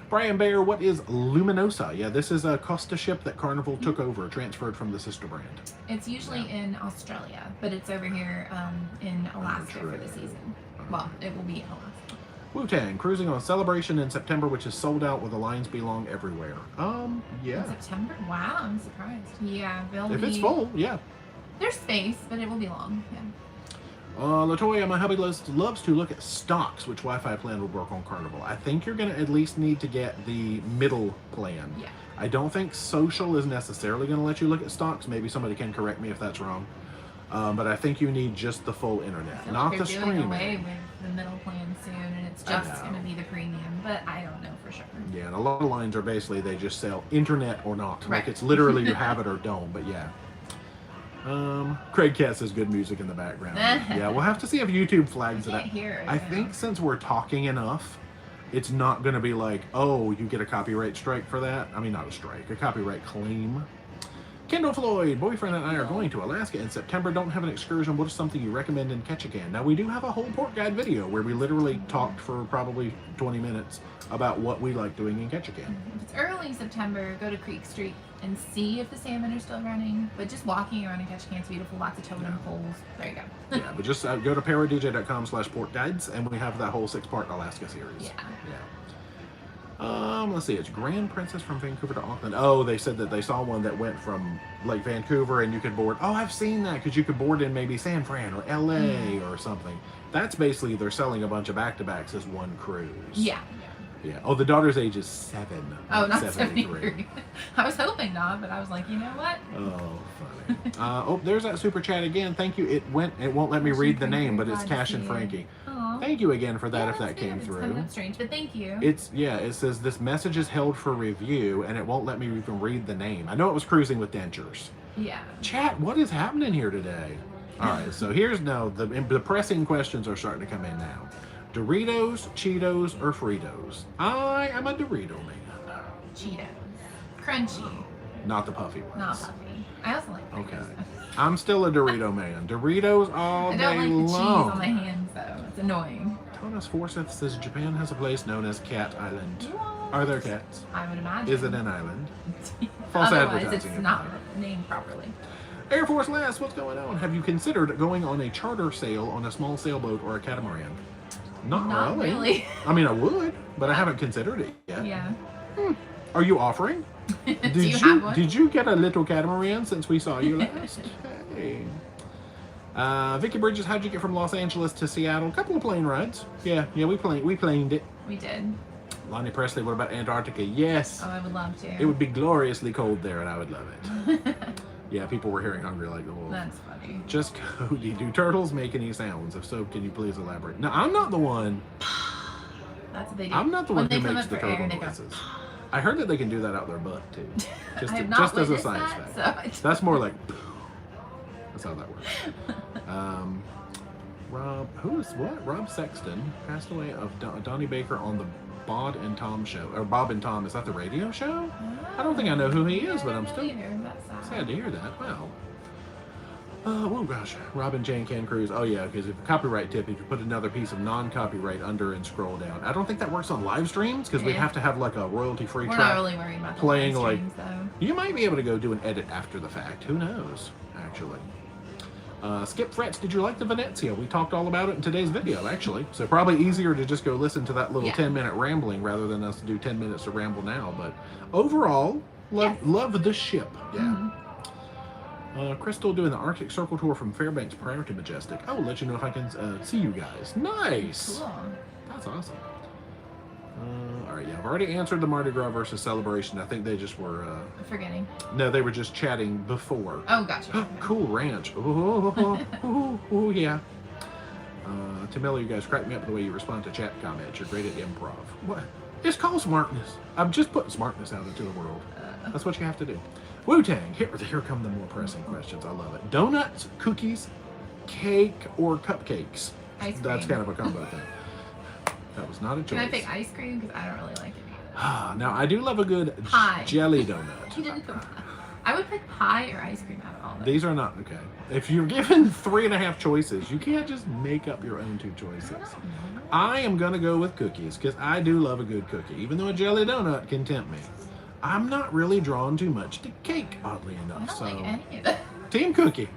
Brian Bayer, what is Luminosa? Yeah, this is a Costa ship that Carnival took over, transferred from the sister brand. It's usually in Australia, but it's over here in Alaska for the season. Well, it will be in Alaska. Wu-Tang, cruising on Celebration in September, which is sold out with the lines belong everywhere. Yeah. In September? Wow, I'm surprised. Yeah, they'll If be... it's full, yeah. There's space, but it will be long. Yeah. Latoya, my hubby loves to look at stocks, which Wi-Fi plan would work on Carnival. I think you're going to at least need to get the middle plan. Yeah. I don't think social is necessarily going to let you look at stocks. Maybe somebody can correct me if that's wrong. But I think you need just the full internet, I feel not like the they're doing away streaming. with the middle plan soon, and it's I just know. going to be the premium, but I don't know for sure. Yeah, and a lot of lines are basically they just sell internet or not. Right. Like it's literally you have it or don't, but yeah. Craig Katz has good music in the background. Yeah, we'll have to see if YouTube flags it I up. can't hear it. I think since we're talking enough, it's not going to be like, oh, you get a copyright strike for that. I mean, not a strike, a copyright claim. Kendall Floyd, boyfriend and I are going to Alaska in September. Don't have an excursion. What is something you recommend in Ketchikan? Now, we do have a whole port guide video where we literally talked for probably 20 minutes about what we like doing in Ketchikan. If it's early September, go to Creek Street and see if the salmon are still running. But just walking around in Ketchikan is beautiful. Lots of totem poles. There you go. Yeah, but just go to ParoDeeJay.com/port guides, and we have that whole 6-part Alaska series. Yeah. Let's see, it's Grand Princess from Vancouver to Auckland. Oh, they said that they saw one that went from like Vancouver and you could board. Oh, I've seen that, because you could board in maybe San Fran or LA or something. That's basically, they're selling a bunch of back-to-backs as one cruise. Yeah. Oh, the daughter's age is 7. Oh, not 73. I was hoping not, but I was like, you know what? Oh, funny. Oh, there's that super chat again. Thank you. It won't let me read the name, but it's Cash and Frankie. Thank you again for that, if that came through. It's kind of strange, but thank you. It says this message is held for review, and it won't let me even read the name. I know it was Cruising with Dentures. Yeah. Chat, what is happening here today? All right, so the pressing questions are starting to come in now. Doritos, Cheetos, or Fritos? I am a Dorito man. Cheetos. Crunchy. Not the puffy ones. Not puffy. I also like Fritos. Okay. I'm still a Dorito man. Doritos all day long. I don't like the cheese on my hands, though. It's annoying. Thomas Forsyth says Japan has a place known as Cat Island. What? Are there cats? I would imagine. Is it an island? False Otherwise, advertising. it's not named properly. Air Force Lass, what's going on? Have you considered going on a charter sail on a small sailboat or a catamaran? Not really. I mean, I would, but I haven't considered it yet. Yeah. Are you offering? Do you have one? Did you get a little catamaran since we saw you last? Hey. Vicky Bridges, how'd you get from Los Angeles to Seattle? A couple of plane rides. Yeah, we planed it. We did. Lonnie Presley, what about Antarctica? Yes. Oh, I would love to. It would be gloriously cold there, and I would love it. Yeah, people were hearing hungry like the wolf. That's funny. Just Cody, do turtles make any sounds? If so, can you please elaborate? No, I'm not the one. That's what they do. I'm not the one who come makes up the for air, turtle they go, noises. I heard that they can do that out their butt too. Just, I have not as a witnessed science that, fact. so That's more like. That's how that works. Rob Sexton passed away of Donnie Baker on the Bob and Tom show. Or Bob and Tom, is that the radio show? I don't think I know who he is, but I'm still sad to hear that. Wow. Oh gosh, Robin Jane Can Cruz. Oh yeah, because if a copyright tip, if you put another piece of non-copyright under and scroll down. I don't think that works on live streams, because we have to have like a royalty-free track. We're not really worried about playing the live like. streams, though. You might be able to go do an edit after the fact. Who knows? Actually. Skip Frets, did you like the Venezia? We talked all about it in today's video, actually. So probably easier to just go listen to that little 10-minute rambling rather than us do 10 minutes to ramble now. But overall, love the ship. Yeah. Crystal doing the Arctic Circle tour from Fairbanks prior to Majestic. I will let you know if I can see you guys. Nice. Cool. That's awesome. All right, I've already answered the Mardi Gras versus Celebration. I think they just were... forgetting. No, they were just chatting before. Oh, gotcha. Cool ranch. Oh, yeah. Tim Miller, you guys crack me up the way you respond to chat comments. You're great at improv. What? It's called smartness. I'm just putting smartness out into the world. That's what you have to do. Wu-Tang. Here come the more pressing questions. I love it. Donuts, cookies, cake, or cupcakes? Ice cream. That's kind of a combo thing. That was not a choice. Can I pick ice cream? Because I don't really like it either. Now, I do love a good pie. Jelly donut. You didn't put pie. I would pick pie or ice cream out of all those. These are not, okay. If you're given 3.5 choices, you can't just make up your own 2 choices. I am going to go with cookies, because I do love a good cookie, even though a jelly donut can tempt me. I'm not really drawn too much to cake, oddly enough. I don't like any of it. Team cookie.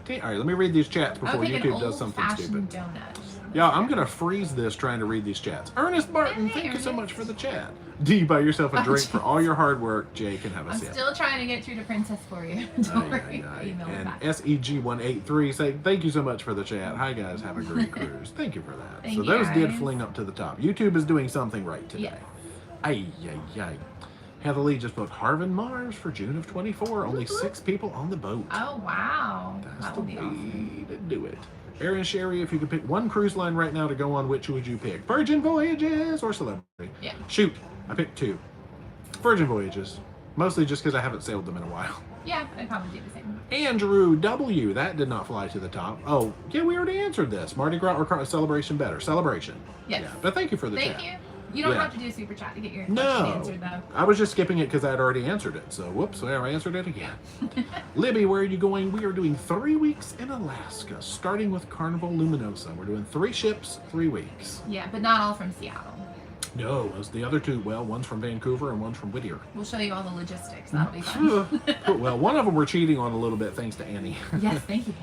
All right, let me read these chats before YouTube does something stupid. Donut. Yeah, I'm going to freeze this trying to read these chats. Ernest Barton, thank you so much for the chat. D, buy yourself a drink for all your hard work. Jay can have a sip. I'm still trying to get through to Princess for you. Don't worry. Email me and back. SEG183 saying, thank you so much for the chat. Hi, guys. Have a great cruise. Thank you for that. Thank so you, those guys. did fling up to the top. YouTube is doing something right today. Yes. Ay. Heather Lee just booked Harvin Mars for June of 24. Only 6 people on the boat. Oh, wow. That's That the would be way awesome. to do it. Aaron Sherry, if you could pick one cruise line right now to go on, which would you pick? Virgin Voyages or Celebrity? Yeah. Shoot, I picked 2. Virgin Voyages. Mostly just because I haven't sailed them in a while. Yeah, I'd probably do the same. Andrew W. That did not fly to the top. Oh, yeah, we already answered this. Mardi Gras or Celebration better? Celebration. Yes. Yeah, but thank you for the chat. Thank you. You don't Yeah. have to do a super chat to get your No. question answered, though. I was just skipping it because I had already answered it. So, whoops, there, I answered it again. Libby, where are you going? We are doing 3 weeks in Alaska, starting with Carnival Luminosa. We're doing 3 ships, 3 weeks. Yeah, but not all from Seattle. No, it's the other 2. Well, one's from Vancouver and one's from Whittier. We'll show you all the logistics. That'll be fun. Well, one of them we're cheating on a little bit thanks to Annie. Yes, thank you.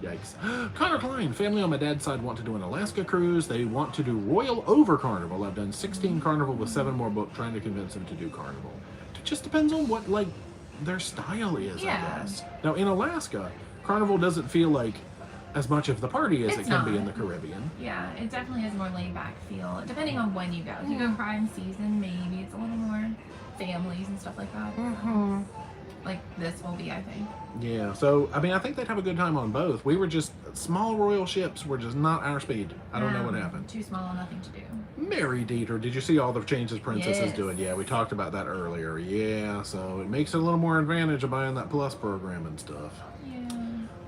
Yikes. Connor Klein, family on my dad's side want to do an Alaska cruise. They want to do Royal over Carnival. I've done 16 Carnival with 7 more booked, trying to convince them to do Carnival. It just depends on what, like, their style is, I Yeah. guess. Now, in Alaska, Carnival doesn't feel like as much of the party as It's it can be not. in the Caribbean. Yeah, it definitely has a more laid back feel, depending on when you go. If you go prime season, maybe it's a little more families and stuff like that. Mm-hmm. Like this will be, I think. Yeah, so, I mean, I think they'd have a good time on both. We were just, small royal ships were just not our speed. I don't know what happened. Too small, nothing to do. Mary Dieter, did you see all the changes Princess is Yes. doing? Yeah, we talked about that earlier. Yeah, so it makes it a little more advantage of buying that Plus program and stuff. Yeah.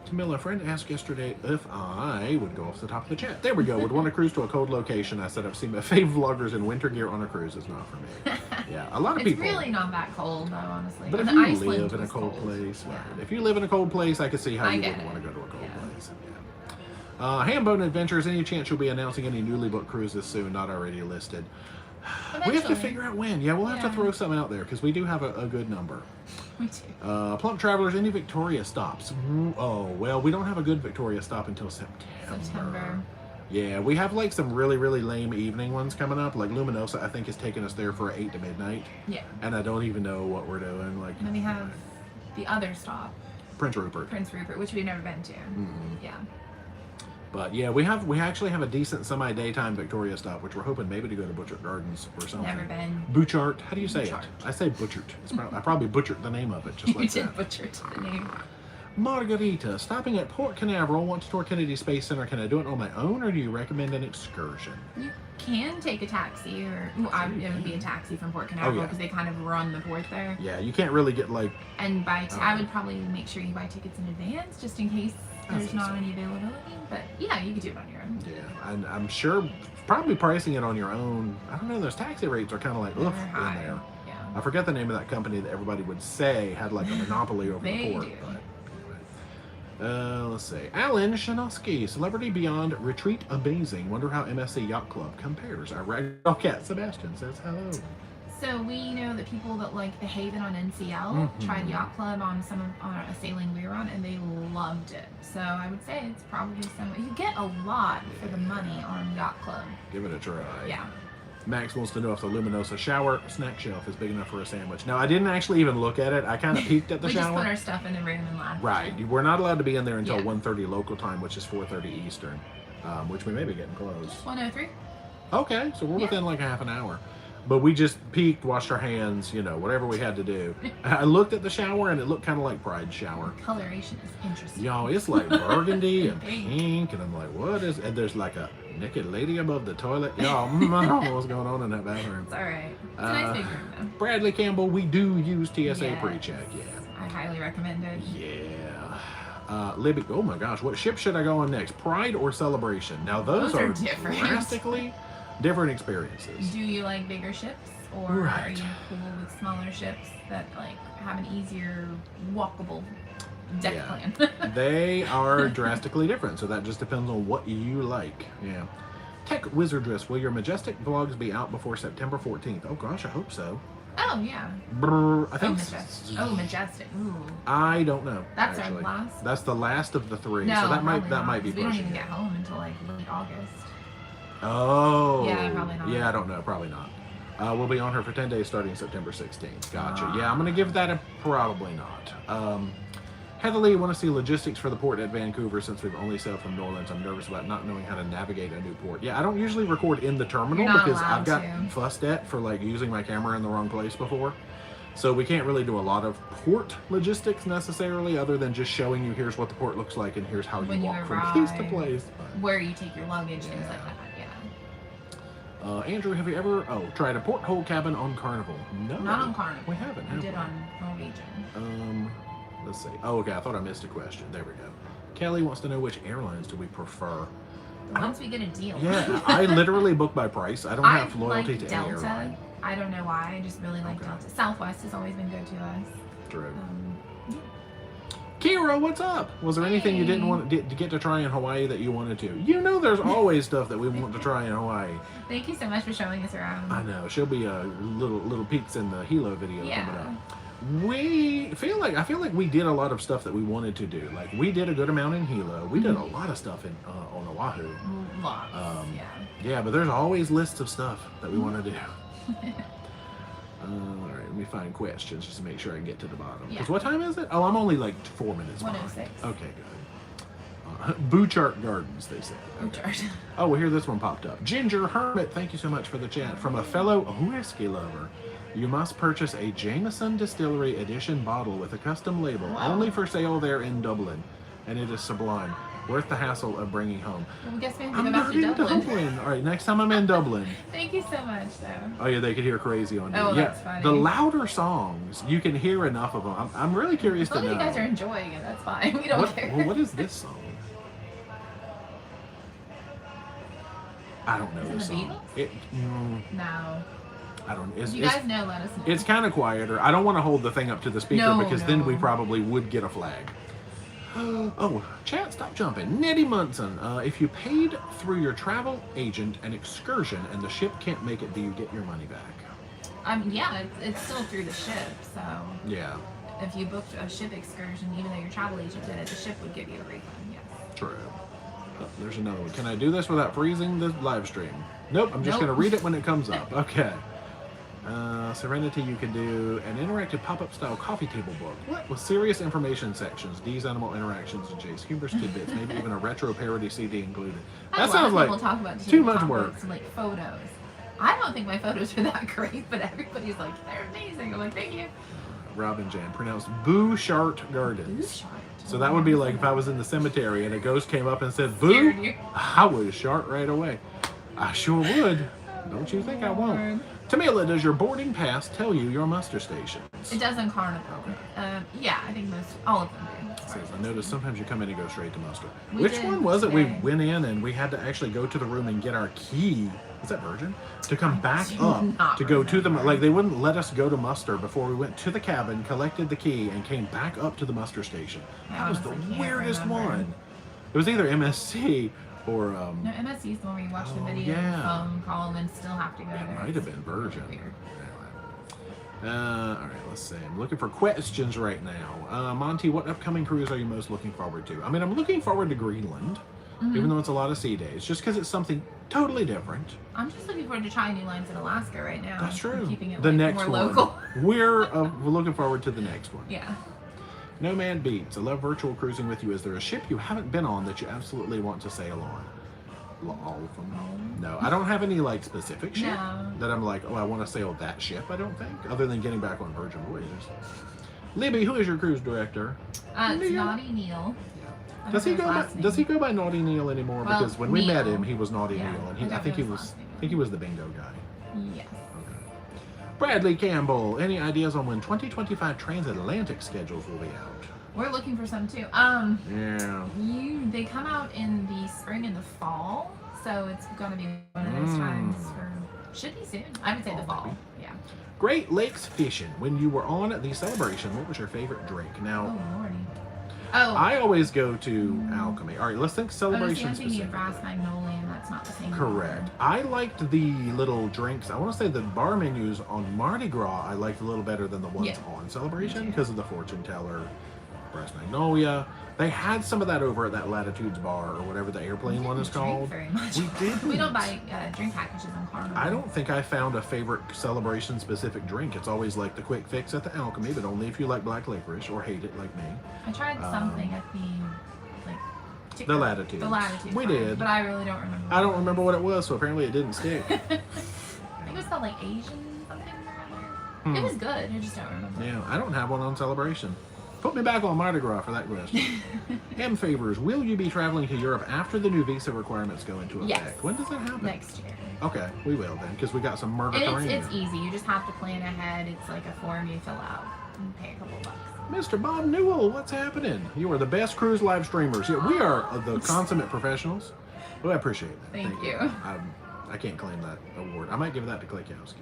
Camilla, a friend asked yesterday if I would go off the top of the chat. There we go. Would want to cruise to a cold location. I said I've seen my fave vloggers in winter gear on a cruise. It's not for me. Yeah, a lot of It's people. really not that cold, though, honestly. But if And you Iceland live in a was cold place, Yeah. right. If you live in a cold place, I can see how I you get wouldn't it. want to go to a cold Yeah. place. Yeah. Hambone Adventures, any chance you'll be announcing any newly booked cruises soon, not already listed? We have to Eventually. figure out when. Yeah, we'll have to Yeah. throw some out there because we do have a good number. Me too. Plump Travelers, any Victoria stops? Oh, well, we don't have a good Victoria stop until September. Yeah, we have like some really, really lame evening ones coming up. Like Luminosa, I think, is taking us there for 8 to midnight. Yeah. And I don't even know what we're doing. Like And then we have the other stop, Prince Rupert. Prince Rupert, which we've never been to. Mhm. Yeah. But yeah, we actually have a decent semi-daytime Victoria stop, which we're hoping maybe to go to Butchart Gardens or something. Never been. Butchart, how do you say Butchart. it? I say Butchart. I probably butchered the name of it, just You like did that. butcher the name. Margarita, stopping at Port Canaveral, want to tour Kennedy Space Center. Can I do it on my own, or do you recommend an excursion? You can take a taxi, or it would be a taxi from Port Canaveral yeah. because they kind of run the port there. Yeah, you can't really get like. And I would probably make sure you buy tickets in advance just in case I there's think not so. any availability. But yeah, you could do it on your own. Yeah, and I'm sure probably pricing it on your own. I don't know. Those taxi rates are kind of like They're oof in high. there. Yeah. I forget the name of that company that everybody would say had like a monopoly over They the port. do. But anyway. Let's see. Alan Shanosky, Celebrity Beyond Retreat Amazing. Wonder how MSC Yacht Club compares. Our ragdoll cat Sebastian says hello. So we know that people that like the Haven on NCL tried Yacht Club on a sailing we were on, and they loved it. So I would say it's probably similar. You get a lot for the money on Yacht Club. Give it a try. Yeah. Max wants to know if the Luminosa shower snack shelf is big enough for a sandwich. Now, I didn't actually even look at it. I kind of peeked at the We just shower. put our stuff in the room and laughed. Right. We're not allowed to be in there until Yeah. 1:30 local time, which is 4:30 Eastern, which we may be getting close. 103. Okay, so we're Yeah. within like a half an hour. But we just peeked, washed our hands, whatever we had to do. I looked at the shower, and it looked kind of like Pride's shower. Coloration is interesting. Y'all, it's like burgundy and pink, and I'm like, what is... And there's like a naked lady above the toilet. Y'all, I don't know what's going on in that bathroom. It's all right. It's a nice big room, though. Bradley Campbell, we do use TSA Yes. pre-check, yeah. I highly recommend it. Yeah. Libby, oh my gosh, what ship should I go on next? Pride or Celebration? Now those Those are are different. drastically different experiences. Do you like bigger ships, or are Right. you cool with smaller ships that like have an easier walkable deck Yeah. plan? They are drastically different, so that just depends on what you like. Yeah. Tech Wizardress, will your Majestic vlogs be out before September 14th? Oh gosh, I hope so. Oh yeah. Brr, I think Majestic. Ooh. I don't know. That's actually. our last. That's the last of the 3. No, so that probably not, might be 'cause we don't pushing even it. get home until like late August. Oh. Yeah, probably not. Yeah, I don't know. Probably not. We'll be on her for 10 days starting September 16th. Gotcha. Ah. Yeah, I'm going to give that a probably not. Heatherly, want to see logistics for the port at Vancouver since we've only sailed from New Orleans. I'm nervous about not knowing how to navigate a new port. Yeah, I don't usually record in the terminal You're not because allowed I've got to. fussed at for like using my camera in the wrong place before. So we can't really do a lot of port logistics necessarily other than just showing you here's what the port looks like and here's how When you you walk from place to arrive. place. Where you take your luggage, things Yeah. like that. Yeah. Andrew, have you ever tried a porthole cabin on Carnival? No. Not on Carnival. We haven't. We have did we? on Norwegian. Let's see. Oh, okay. I thought I missed a question. There we go. Kelly wants to know which airlines do we prefer. Once we get a deal. Yeah, I literally book by price. I don't have loyalty like to Delta. any airline. I don't know why. I just really like Delta. Southwest has always been good to us. True. Yeah. Kira, what's up? Was there anything you didn't want to get to try in Hawaii that you wanted to? You know there's always stuff that we want to try in Hawaii. Thank you so much for showing us around. I know. She'll be little peeks in the Hilo video coming up. I feel like we did a lot of stuff that we wanted to do. Like we did a good amount in Hilo. We did a lot of stuff in on Oahu. Lots. Yeah, but there's always lists of stuff that we want to do. All right, let me find questions just to make sure I can get to the bottom. Because what time is it? Oh, I'm only like 4 minutes behind. 1:06. Okay, good. Bouchart Gardens, they said. Okay. Oh, well, here this one popped up. Ginger Hermit, thank you so much for the chat. From a fellow whiskey lover. You must purchase a Jameson Distillery Edition bottle with a custom label, only for sale there in Dublin, and it is sublime. Worth the hassle of bringing home. Well, guess we have to I'm go back not to in Dublin. Dublin. All right, next time I'm in Dublin. Thank you so much, though. Oh yeah, they could hear crazy on you. Oh, yeah, that's funny. the louder songs, you can hear enough of them. I'm really curious As to long know. as you guys are enjoying it, that's fine. We don't care. Well, what is this song? I don't know Is it this the song. Beatles? No. I don't. If you guys know, let us know. It's kind of quieter. I don't want to hold the thing up to the speaker because then we probably would get a flag. Oh, chat, stop jumping. Nettie Munson, if you paid through your travel agent an excursion and the ship can't make it, do you get your money back? Yeah, it's still through the ship, so. Yeah. If you booked a ship excursion, even though your travel agent did it, the ship would give you a refund, yes. True. Oh, there's another one. Can I do this without freezing the live stream? Nope, I'm just going to read it when it comes up. Okay. Serenity, you could do an interactive pop-up style coffee table book. What? With serious information sections, D's animal interactions, and Jay's humorous tidbits, maybe even a retro parody CD included. That sounds like people talk about too much work. Like photos. I don't think my photos are that great, but everybody's like, they're amazing. I'm like, thank you. Robin Jan, pronounced Bouchart Gardens. So that would be like if I was in the cemetery and a ghost came up and said, "Boo," I would shart right away. I sure would. Don't you think I won't? Tamila, does your boarding pass tell you your muster stations? It does in Carnival. Yeah, I think all of them do. It says, I noticed sometimes you come in and go straight to muster. We Which did one was it? today. We went in and we had to actually go to the room and get our key. Was that Virgin? To come back do up not to go to the, remember. like they wouldn't let us go to muster before we went to the cabin, collected the key, and came back up to the muster station. That was the honestly can't weirdest remember. one. It was either MSC or No, MSC is the one where you watch the video, yeah. phone call, and then still have to go there. might have been Virgin. Weird. All right, let's see. I'm looking for questions right now. Monty, what upcoming cruise are you most looking forward to? I mean, I'm looking forward to Greenland, even though it's a lot of sea days, just because it's something totally different. I'm just looking forward to trying new lines in Alaska right now. That's true. I'm keeping it The like, next more one. local. We're looking forward to the next one. Yeah. No Man Beats. I love virtual cruising with you. Is there a ship you haven't been on that you absolutely want to sail on? All of them. No, I don't have any like specific ship that I'm like, oh, I want to sail that ship. I don't think, other than getting back on Virgin Voyages. Libby, who is your cruise director? It's Naughty Neil. Yeah. Does he go by Naughty Neil anymore? Well, because when we met Neil. him, he was Naughty Yeah, Neil, I and I don't think know he his was. last name. I think he was the bingo guy. Yes. Bradley Campbell. Any ideas on when 2025 transatlantic schedules will be out? We're looking for some too. Yeah. They come out in the spring and the fall, so it's gonna be one of those times for. Should be soon. I would say the fall. maybe. Yeah. Great Lakes Fishing. When you were on the celebration, what was your favorite drink? Now, Oh lordy. Oh. I always go to Alchemy. All right, let's think celebration I'm thinking specific. of Brass Magnolia, and that's not the same. Correct. I liked the little drinks. I want to say the bar menus on Mardi Gras I liked a little better than the ones on Celebration Me too. because of the fortune teller, Brass Magnolia. They had some of that over at that Latitudes bar or whatever the airplane one is called. Very much. We did. We don't buy drink packages on Carnival. I don't think I found a favorite celebration specific drink. It's always like the quick fix at the Alchemy, but only if you like black licorice or hate it like me. I tried something at the like. The Latitudes. The Latitudes. We one, did. But I really don't remember. I don't remember what it was, so apparently it didn't stick. I think it was called like Asian something or other. It was good. I just don't remember. Yeah, I don't have one on Celebration. Put me back on Mardi Gras for that question. M Favors, will you be traveling to Europe after the new visa requirements go into effect? Yes. When does that happen? Next year. Okay, we will then, because we got some murder And it's easy. You just have to plan ahead. It's like a form you fill out and pay a couple bucks. Mr. Bob Newell, what's happening? You are the best cruise live streamers. Yeah, we are the consummate professionals. Well, I appreciate that. Thank you. I can't claim that award. I might give that to Klekowski.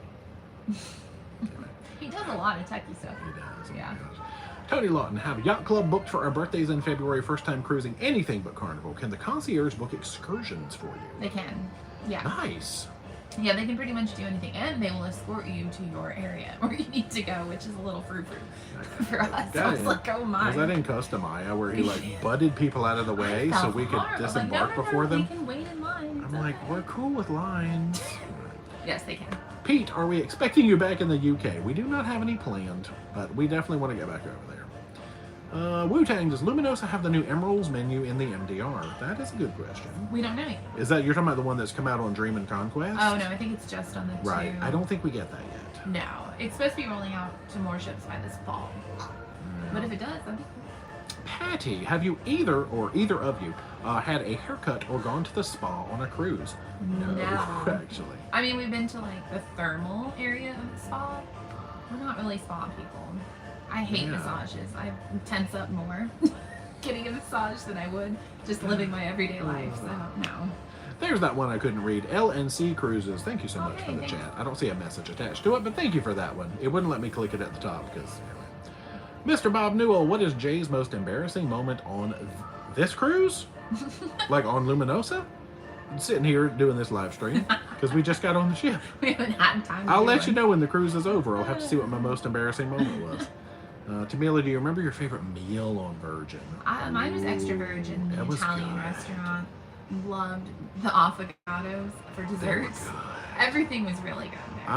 He does a lot of techie stuff. He does. Oh Yeah. my gosh. Tony Lawton, have a yacht club booked for our birthdays in February. First time cruising anything but Carnival. Can the concierge book excursions for you? They can. Yeah. Nice. Yeah, they can pretty much do anything, and they will escort you to your area where you need to go, which is a little frou-frou for us. I was like, oh my. Was that in Costa Maya where he like butted people out of the way so we could disembark like, no, before them? We can wait in line. I'm like, we're cool with lines. Yes, they can. Pete, are we expecting you back in the UK? We do not have any planned, but we definitely want to get back over there. Wu-Tang, does Luminosa have the new Emeralds menu in the MDR? That is a good question. We don't know yet. Is that, you're talking about the one that's come out on Dream and Conquest? Oh, no, I think it's just on the Right. two. I don't think we get that yet. No, it's supposed to be rolling out to more ships by this fall. But if it does, that'd be cool. Patty, have you either of you had a haircut or gone to the spa on a cruise? No. Actually. I mean, we've been to like the thermal area of the spa. We're not really spa people. I hate massages. I tense up more getting a massage than I would just living my everyday life. So no. There's that one I couldn't read. LNC Cruises. Thank you so much for the thanks. chat. I don't see a message attached to it, but thank you for that one. It wouldn't let me click it at the top because. Mr. Bob Newell, what is Jay's most embarrassing moment on this cruise? Like on Luminosa? I'm sitting here doing this live stream because we just got on the ship. We haven't had time. I'll let you know when the cruise is over. I'll have to see what my most embarrassing moment was. Tamila, do you remember your favorite meal on Virgin? Mine was extra virgin, the Italian restaurant. Loved the affogatos for desserts. Everything was really good there.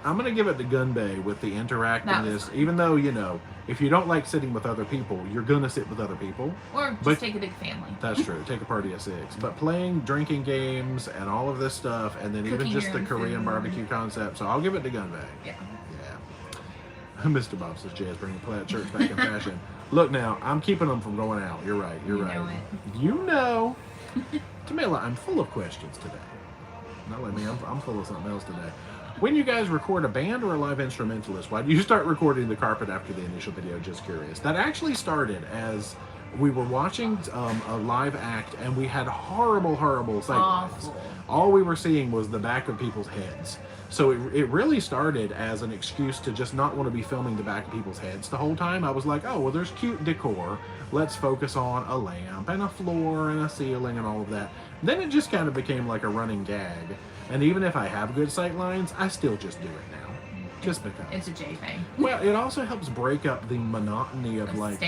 I'm gonna give it to Gun Bay with the interactiveness. Even though, you know, if you don't like sitting with other people, you're gonna sit with other people. Or just take a big family. That's true. Take a party of 6. But playing drinking games and all of this stuff, and then even just the Korean barbecue concept. So I'll give it to Gun Bay. Yeah. Mr. Bob says Jazz bringing plaid shirts back in fashion. Look now, I'm keeping them from going out. You're right. You're right. Know it. You know. Tamila, I'm full of questions today. Not like me, I'm full of something else today. When you guys record a band or a live instrumentalist, why do you start recording the carpet after the initial video? Just curious. That actually started as we were watching a live act and we had horrible sightlines. All we were seeing was the back of people's heads. So it really started as an excuse to just not want to be filming the back of people's heads the whole time. I was like, oh, well, there's cute decor. Let's focus on a lamp and a floor and a ceiling and all of that. Then it just kind of became like a running gag. And even if I have good sight lines, I still just do it now. Just because. It's a J thing. Well, it also helps break up the monotony of like,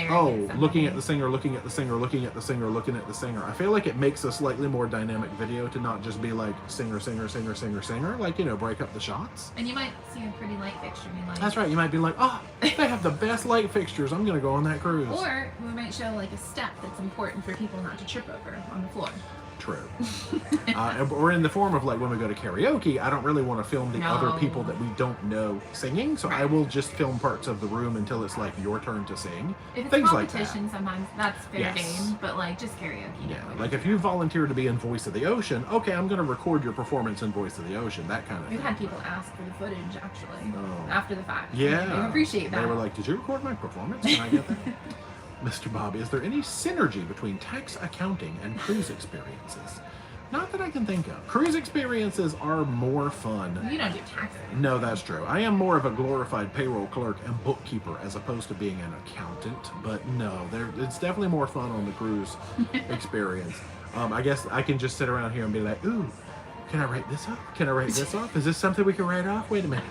looking at the singer, looking at the singer, looking at the singer, looking at the singer. I feel like it makes a slightly more dynamic video to not just be like singer, singer, singer, singer, singer. Like, you know, break up the shots. And you might see a pretty light fixture you like. That's right. You might be like, oh, they have the best light fixtures. I'm going to go on that cruise. Or we might show like a step that's important for people not to trip over on the floor. True. Or in the form of like when we go to karaoke, I don't really want to film the other people that we don't know singing, so I will just film parts of the room until it's like your turn to sing. If it's things competition, like that. sometimes that's fair game, but like just karaoke. Yeah, like if you volunteer to be in Voice of the Ocean, okay, I'm going to record your performance in Voice of the Ocean, that kind of thing. We've had people ask for the footage actually after the fact. Yeah, they appreciate that. They were like, "Did you record my performance? Can I get that?" Mr. Bob, is there any synergy between tax accounting and cruise experiences? Not that I can think of. Cruise experiences are more fun. You don't do taxes. No, that's true. I am more of a glorified payroll clerk and bookkeeper as opposed to being an accountant. But no, it's definitely more fun on the cruise experience. I guess I can just sit around here and be like, ooh, can I write this off? Can I write this off? Is this something we can write off? Wait a minute.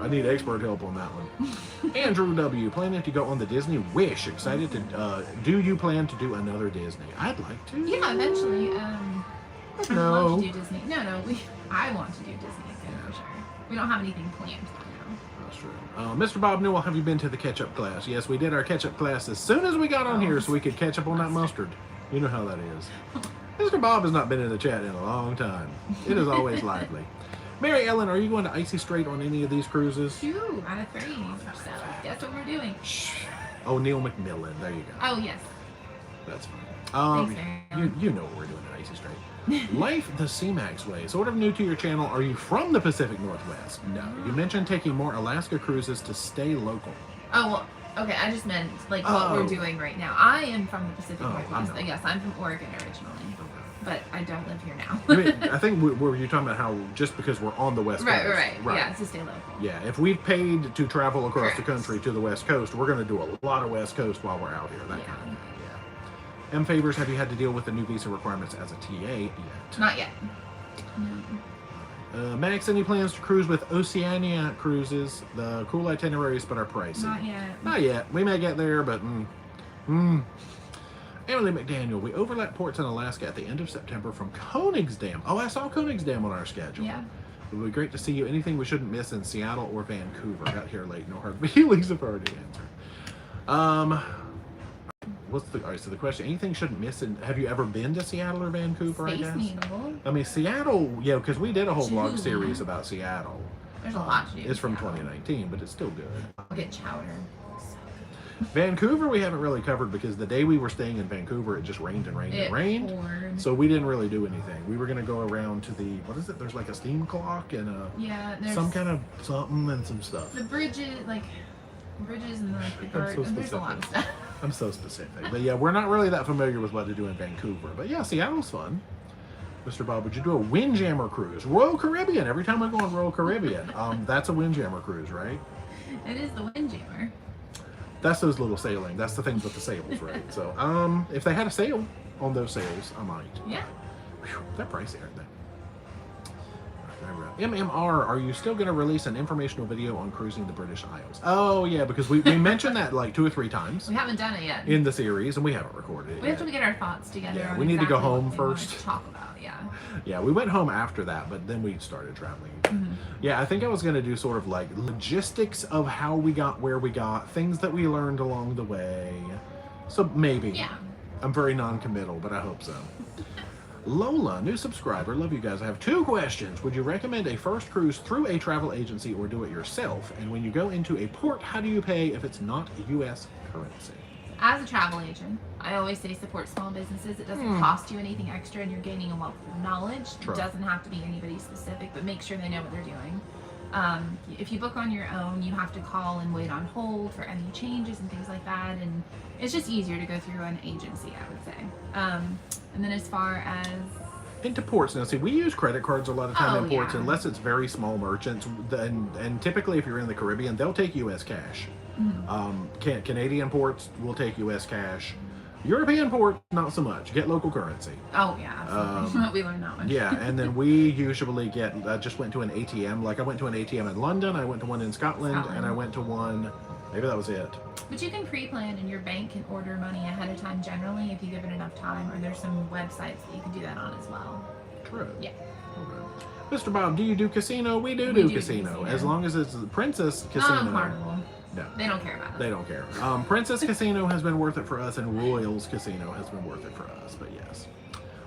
I need expert help on that one. Andrew W. Planning to go on the Disney Wish. Excited to. Do you plan to do another Disney? I'd like to. Yeah, eventually. I'd love to do Disney. No, I want to do Disney again for sure. We don't have anything planned right now. That's true. Mr. Bob Newell, have you been to the catch-up class? Yes, we did our catch-up class as soon as we got on here so we could catch up on that mustard. You know how that is. Mr. Bob has not been in the chat in a long time. It is always lively. Mary Ellen, are you going to Icy Strait on any of these cruises? 2 out of 3. So guess what we're doing? Shh. Oh, Neil McMillan. There you go. Oh, yes. That's fine. You know what we're doing at Icy Strait. Life the C-Max way. Sort of new to your channel. Are you from the Pacific Northwest? No. You mentioned taking more Alaska cruises to stay local. Oh, well, Okay, I just meant like what we're doing right now. I am from the Pacific Northwest. Yes, I'm from Oregon originally, but I don't live here now. I think were you talking about how just because we're on the West Coast? Right. Yeah, it's to stay local. Yeah, if we've paid to travel across Correct. the country to the West Coast, we're going to do a lot of West Coast while we're out here. That kind of thing. Yeah. M. Favors, have you had to deal with the new visa requirements as a TA yet? Not yet. No. Max, any plans to cruise with Oceania Cruises? The cool itineraries, but are pricey. Not yet. Not yet. We may get there, but Emily McDaniel, we overlap ports in Alaska at the end of September from Koenigsdam. Oh, I saw Koenigsdam on our schedule. Yeah. It would be great to see you. Anything we shouldn't miss in Seattle or Vancouver? Got here late. No hard feelings. I've already answered. All right, so the question, anything shouldn't miss in, have you ever been to Seattle or Vancouver, Space I guess? Needle. I mean, Seattle, yeah, because we did a whole vlog series about Seattle. There's a lot to do. It's from 2019, but it's still good. I'll get chowder. Vancouver we haven't really covered because the day we were staying in Vancouver, it just rained and rained and rained. Poured. So we didn't really do anything. We were going to go around to the, what is it? There's like a steam clock and some kind of something and some stuff. The bridges and the garden. There's a lot of stuff. I'm so specific. But yeah, we're not really that familiar with what to do in Vancouver. But yeah, Seattle's fun. Mr. Bob, would you do a Windjammer cruise? Royal Caribbean. Every time I go on Royal Caribbean, that's a Windjammer cruise, right? It is the Windjammer. That's those little sailing. That's the things with the sails, right? So, if they had a sail on those sails, I might. Yeah. Whew, they're pricey, aren't they? MMR, are you still going to release an informational video on cruising the British Isles? Oh, yeah, because we mentioned that like 2 or 3 times. We haven't done it yet. In the series, and we haven't recorded it We have to get our thoughts together. Yeah, on we need to go exactly home what we want first. to talk about, yeah. Yeah, we went home after that, but then we started traveling. Yeah, I think I was going to do sort of like logistics of how we got where we got, things that we learned along the way. So maybe. Yeah. I'm very non-committal, but I hope so. Lola, new subscriber. Love you guys. I have 2 questions. Would you recommend a first cruise through a travel agency or do it yourself? And when you go into a port, how do you pay if it's not U.S. currency? As a travel agent, I always say support small businesses. It doesn't cost you anything extra and you're gaining a wealth of knowledge. True. It doesn't have to be anybody specific, but make sure they know what they're doing. If you book on your own, you have to call and wait on hold for any changes and things like that. And it's just easier to go through an agency, I would say. And then as far as into ports, now see, we use credit cards a lot of time in ports, yeah. unless it's very small merchants, and typically if you're in the Caribbean, they'll take U.S. cash. Canadian ports will take U.S. cash. European port, not so much. Get local currency. Oh yeah, absolutely. We learned that one. Yeah, and then we usually get. I just went to an ATM. Like I went to an ATM in London. I went to one in Scotland. And I went to one. Maybe that was it. But you can pre-plan, and your bank can order money ahead of time generally if you give it enough time. Or there's some websites that you can do that on as well. True. Yeah. Okay. Mr. Bob, do you do casino? We do casino. As long as it's the Princess Casino. Not Carnival. No. They don't care about it. They don't care. Princess Casino has been worth it for us, and Royals Casino has been worth it for us. But yes.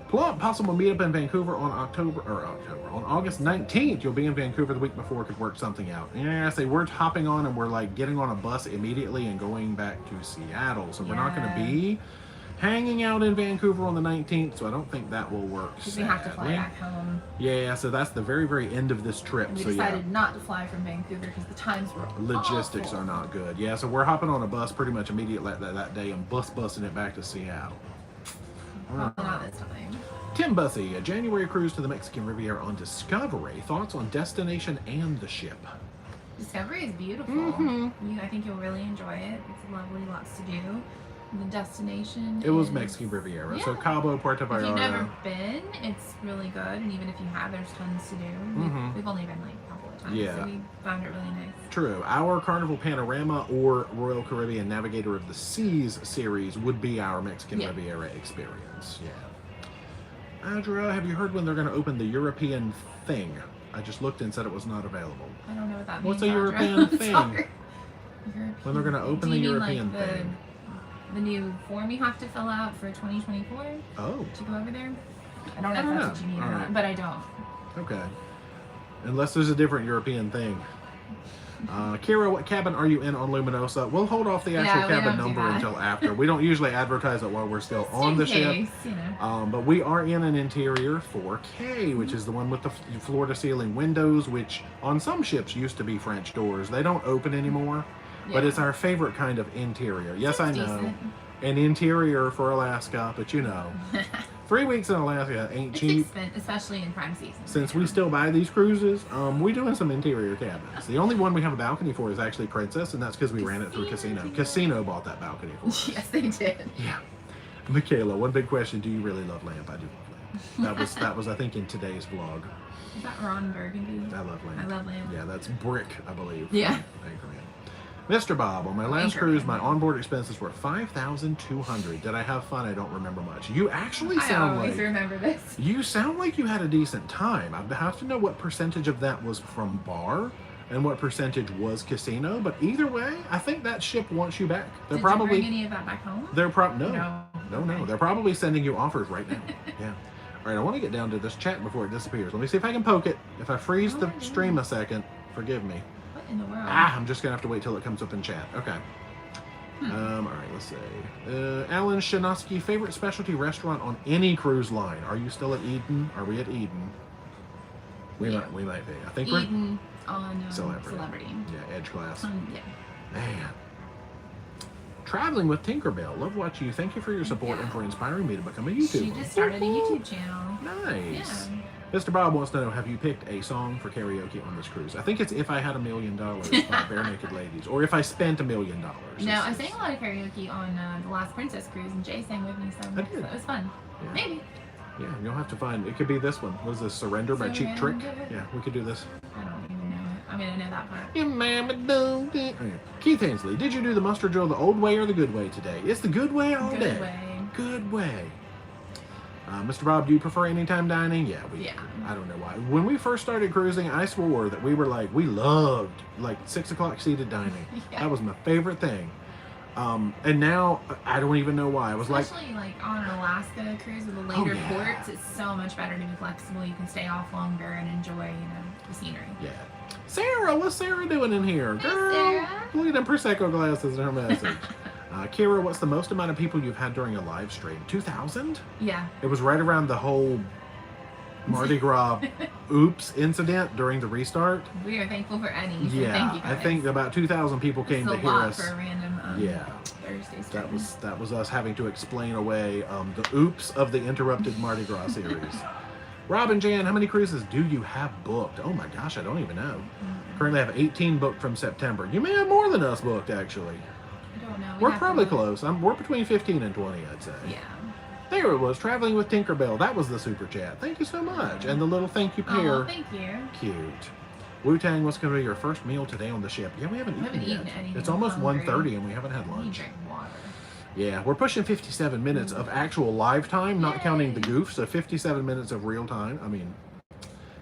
Possible meetup in Vancouver on on August 19th. You'll be in Vancouver the week before. Could work something out. Yeah, I say we're hopping on and we're like getting on a bus immediately and going back to Seattle. So we're not going to be hanging out in Vancouver on the 19th. So I don't think that will work. Because we have to fly back home. Yeah, so that's the very, very end of this trip. And we so decided not to fly from Vancouver because the times were logistics awful. are not good. Yeah, so we're hopping on a bus pretty much immediately that day and busing it back to Seattle. Probably not this time. Tim Bussey, a January cruise to the Mexican Riviera on Discovery. Thoughts on destination and the ship? Discovery is beautiful. I think you'll really enjoy it. It's lovely, lots to do. The destination It was Mexican Riviera, so Cabo, Puerto Vallarta. If you've never been, it's really good. And even if you have, there's tons to do. We've only been like a couple of times, so we found it really nice. True. Our Carnival Panorama or Royal Caribbean Navigator of the Seas series would be our Mexican Riviera experience. Yeah. Adra, have you heard when they're going to open the European thing? I just looked and said it was not available. I don't know what that means. What's a European thing? European. When they're going to open the European like thing? The new form you have to fill out for 2024 to go over there? I don't know if that's what you need or not, but I don't. Okay. Unless there's a different European thing. Kira, what cabin are you in on Luminosa? We'll hold off the actual cabin number until after. We don't usually advertise it while we're still on the ship. But we are in an interior 4K, which is the one with the floor-to-ceiling windows, which on some ships used to be French doors. They don't open anymore. but Yeah. it's our favorite kind of interior. Yes, I It's know. decent. An interior for Alaska, but you know, 3 weeks in Alaska ain't It's cheap. expensive, especially in prime season. Since we still buy these cruises, we doing some interior cabins. The only one we have a balcony for is actually Princess, and that's because we ran it through Casino. Casino bought that balcony for us. Yes, they did. Yeah. Michaela, one big question: do you really love lamp? I do love lamp. That was I think in today's vlog. Is that Ron Burgundy? I love lamp. I love lamp. Yeah, that's Brick, I believe. Yeah. Anchorman. Mr. Bob, on my last Anchorman. cruise, my onboard expenses were $5,200. Did I have fun? I don't remember much. You actually I sound always like remember this. you sound like you had a decent time. I have to know what percentage of that was from bar and what percentage was casino. But either way, I think that ship wants you back. They're Did probably you bring any of that back home? they're No. no. They're probably sending you offers right now. Yeah. All right, I want to get down to this chat before it disappears. Let me see if I can poke it. If I freeze the stream a second, forgive me. What in the world? I'm just gonna have to wait till it comes up in chat. Okay. All right, let's see. Alan Shinosky, favorite specialty restaurant on any cruise line? Are you still at Eden? Are we at Eden? We might be. I think Eden on Celebrity. Celebrity. Yeah, Edge class. Yeah. Man. Traveling with Tinkerbell. Love watching you. Thank you for your support and for inspiring me to become a YouTuber. She just started a YouTube channel. Nice. Yeah. Mr. Bob wants to know, have you picked a song for karaoke on this cruise? I think it's If I Had $1 Million by Bare Naked Ladies, or If I Spent $1 Million. No, I sang a lot of karaoke on the last Princess cruise, and Jay sang with me some. I did. So it was fun. Yeah. Maybe. Yeah, you'll have to find, it could be this one. What is this, Surrender by Cheap Trick? Surrender. Yeah, we could do this. I don't even know it. I mean, I know that part. Your mama don't get- Okay. Keith Hensley, did you do the muster drill the old way or the good way today? It's the good way all Good day. way. Good way. Mr. Bob, do you prefer anytime dining? Yeah, Yeah. I don't know why. When we first started cruising, I swore that we loved 6 o'clock seated dining. Yeah. That was my favorite thing. And now I don't even know why. I was Especially like on an Alaska cruise with the later yeah. ports, it's so much better to be flexible. You can stay off longer and enjoy, the scenery. yeah. Sarah, what's Sarah doing in here? Hey, Girl, Sarah. look at them Prosecco glasses in her message. Kira, what's the most amount of people you've had during a live stream? 2,000? Yeah. It was right around the whole Mardi Gras oops incident during the restart. We are thankful for any. So Yeah, thank you guys. I think about 2,000 people came It's to a hear lot us. for a random Yeah. Thursday stream. That was us having to explain away the oops of the interrupted Mardi Gras series. Rob and Jan, how many cruises do you have booked? Oh my gosh, I don't even know. Currently have 18 booked from September. You may have more than us booked, actually. I don't know. We're probably close. We're between 15 and 20, I'd say. Yeah. There it was, traveling with Tinkerbell. That was the super chat. Thank you so much. And the little thank you pair. Oh, thank you. Cute. Wu-Tang, what's going to be your first meal today on the ship? Yeah, we haven't eaten yet. anything. It's almost I'm hungry. 1:30 and we haven't had I need lunch. to drink water. Yeah, we're pushing 57 minutes of actual live time, not Yay. counting the goof. So 57 minutes of real time. I mean,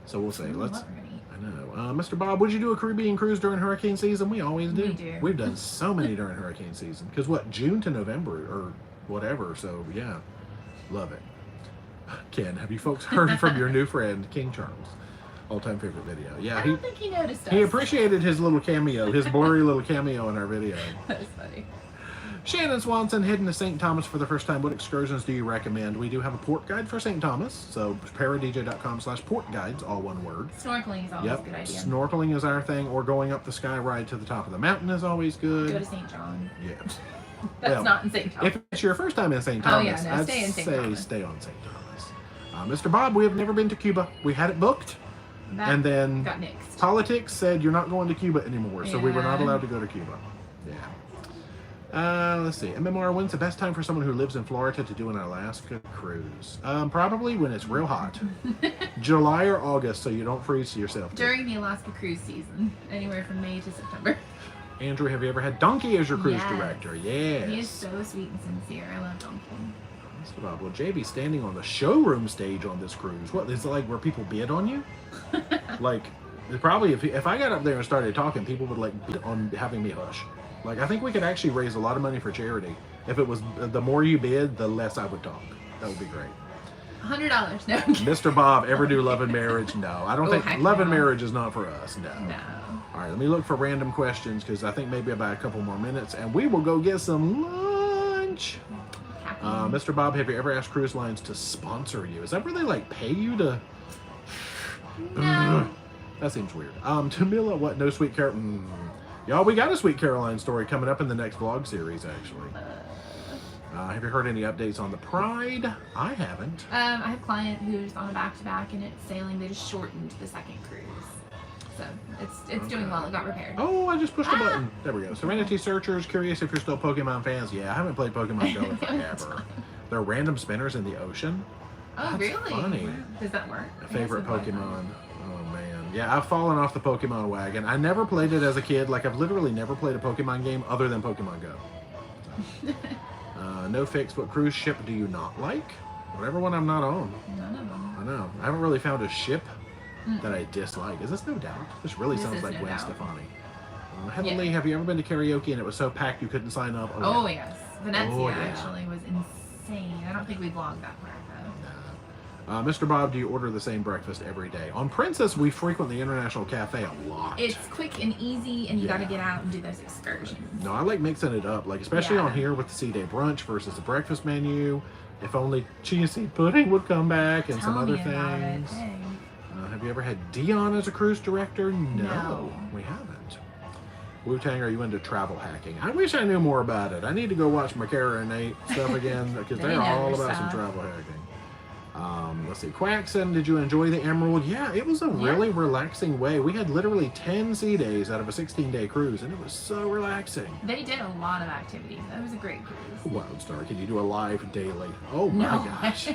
so we'll see. Ooh, Let's. what we're gonna eat. I know. Mr. Bob, would you do a Caribbean cruise during hurricane season? We always do. We do. We've done so many during hurricane season. Because what, June to November or whatever. So yeah, love it. Ken, have you folks heard from your new friend, King Charles? All-time favorite video. Yeah, I don't think he noticed us. he appreciated his little cameo, his blurry little cameo in our video. That was funny. Shannon Swanson, heading to St. Thomas for the first time. What excursions do you recommend? We do have a port guide for St. Thomas. So ParoDeeJay.com/port guides, all one word. Snorkeling is always a good idea. Snorkeling is our thing, or going up the sky ride to the top of the mountain is always good. Go to St. John. Yeah. That's Well, not in St. John. If it's your first time in St. Oh, Thomas, yeah, no, I'd stay in St. say Thomas. stay on St. Thomas. Mr. Bob, we have never been to Cuba. We had it booked, That and then got nixed. politics said you're not going to Cuba anymore, so we were not Yeah. allowed to go to Cuba. Yeah. Let's see. MMR, when's the best time for someone who lives in Florida to do an Alaska cruise? Probably when it's real hot. July or August, so you don't freeze yourself. During the Alaska cruise season, anywhere from May to September. Andrew, have you ever had Donkey as your cruise Yes. director? Yes. He is so sweet and sincere. I love Donkey. Mr. Bob, will Jay be standing on the showroom stage on this cruise? What, is it like where people bid on you? Like, probably if I got up there and started talking, people would like bid on having me hush. Like, I think we could actually raise a lot of money for charity. If it was, the more you bid, the less I would talk. That would be great. $100. No. Mr. Bob, ever do Love and Marriage? No. I don't Oh, think heck Love and no. Marriage is not for us. No. No. All right, let me look for random questions because I think maybe about a couple more minutes and we will go get some lunch. Mr. Bob, have you ever asked cruise lines to sponsor you? Is that where they like pay you to? No. That seems weird. Tamila, what? No sweet carrot? Y'all, we got a Sweet Caroline story coming up in the next vlog series, actually. Have you heard any updates on the Pride? I haven't. I have a client who's on a back-to-back and it's sailing. They just shortened the second cruise. So it's doing well. It got repaired. Oh, I just pushed a button. There we go. Serenity Searchers, curious if you're still Pokemon fans. Yeah, I haven't played Pokemon Go in forever. There are random spinners in the ocean. Oh, That's really? funny. Does that work? A favorite Pokemon. Oh, man. Yeah, I've fallen off the Pokemon wagon. I never played it as a kid. Like, I've literally never played a Pokemon game other than Pokemon Go. So. No fix. What cruise ship do you not like? Whatever one I'm not on. None of them. I know. I haven't really found a ship that I dislike. Is this No Doubt? This really sounds like No Gwen Doubt. Stefani. Heavenly, have you ever been to karaoke and it was so packed you couldn't sign up? Oh, yes. Venezia Oh, yeah. actually was insane. I don't think we vlogged that part, though. Mr. Bob, do you order the same breakfast every day? On Princess, we frequent the International Cafe a lot. It's quick and easy, and you got to Yeah. get out and do those excursions. No, I like mixing it up, like especially Yeah. on here with the C-Day brunch versus the breakfast menu. If only chia seed pudding would come back and some Tell other me about it. things. Hey. Have you ever had Dion as a cruise director? No. We haven't. Wu-Tang, are you into travel hacking? I wish I knew more about it. I need to go watch Makara and Nate stuff again because They they're know all their about some stuff. travel hacking. Let's see. Quackson, did you enjoy the Emerald? Yeah, it was a really relaxing way. We had literally 10 sea days out of a 16-day cruise, and it was so relaxing. They did a lot of activities. That was a great cruise. Wildstar, can you do a live daily? Oh my No. gosh.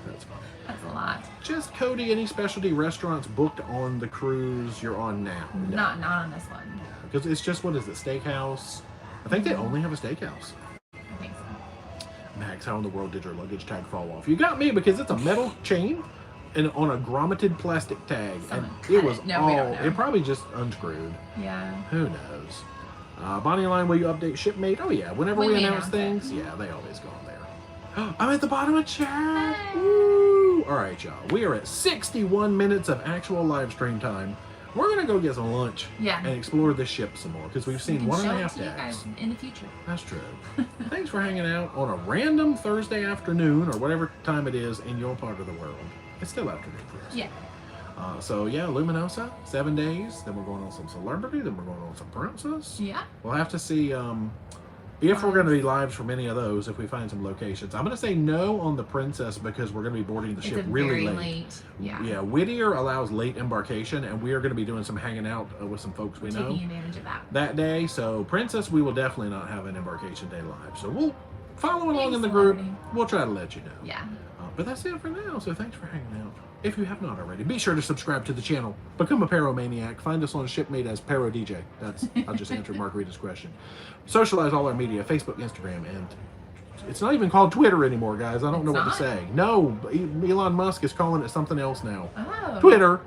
That's fun. That's a lot. Just Cody, any specialty restaurants booked on the cruise you're on now? No. Not on this one. Because it's just, what is it, steakhouse? I think they only have a steakhouse. I think so. Max, how in the world did your luggage tag fall off? You got me because it's a metal chain and on a grommeted plastic tag. Someone And cut it was it. No, we don't know. it probably just unscrewed. Yeah. Who knows? Bonnie Line, will you update Shipmate? Oh yeah, whenever When we we announce announce things, yeah, they always go on there. I'm at the bottom of chat. Hey. Woo! All right, y'all. We are at 61 minutes of actual live stream time. We're gonna go get some lunch Yeah. and explore this ship some more because we've We seen can one and show a it half to you tags. guys in the future. That's true. Thanks for hanging out on a random Thursday afternoon or whatever time it is in your part of the world. It's still afternoon for us. Yeah. So yeah, Luminosa, 7 days. Then we're going on some Celebrity. Then we're going on some Princess. Yeah. We'll have to see if we're going to be lives from any of those, if we find some locations. I'm going to say no on the Princess because we're going to be boarding the It's ship a really very late. Yeah. Yeah, Whittier allows late embarkation, and we are going to be doing some hanging out with some folks we know Taking advantage of that. that day. So Princess, we will definitely not have an embarkation day live. So we'll follow along Maybe in the group. Celebrity. We'll try to let you know. Yeah. But that's it for now. So thanks for hanging out. If you have not already, be sure to subscribe to the channel. Become a Paromaniac. Find us on Shipmate as ParoDeeJay. That's I'll just answer Margarita's question. Socialize all our media: Facebook, Instagram, and it's not even called Twitter anymore, guys. I don't know what to not? say. No, Elon Musk is calling it something else now. Oh. Twitter.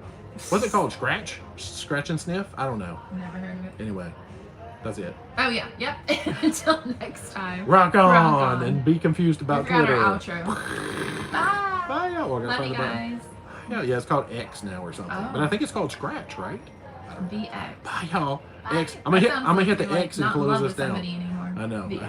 What's it called? Scratch and sniff? I don't know. Never heard of it. Anyway, that's it. Oh yeah. Yep. Until next time. Rock on, Rock on. and be confused We about forgot Twitter. our outro. Bye. Bye, y'all. We're gonna Love find you the button. guys. Yeah, it's called X now or something. Oh. But I think it's called Scratch, right? The X. Bye, y'all. Bye. X. I'm gonna That hit. sounds I'm gonna like hit the you're, like, X and not in close love us with down. somebody anymore. I know. The X.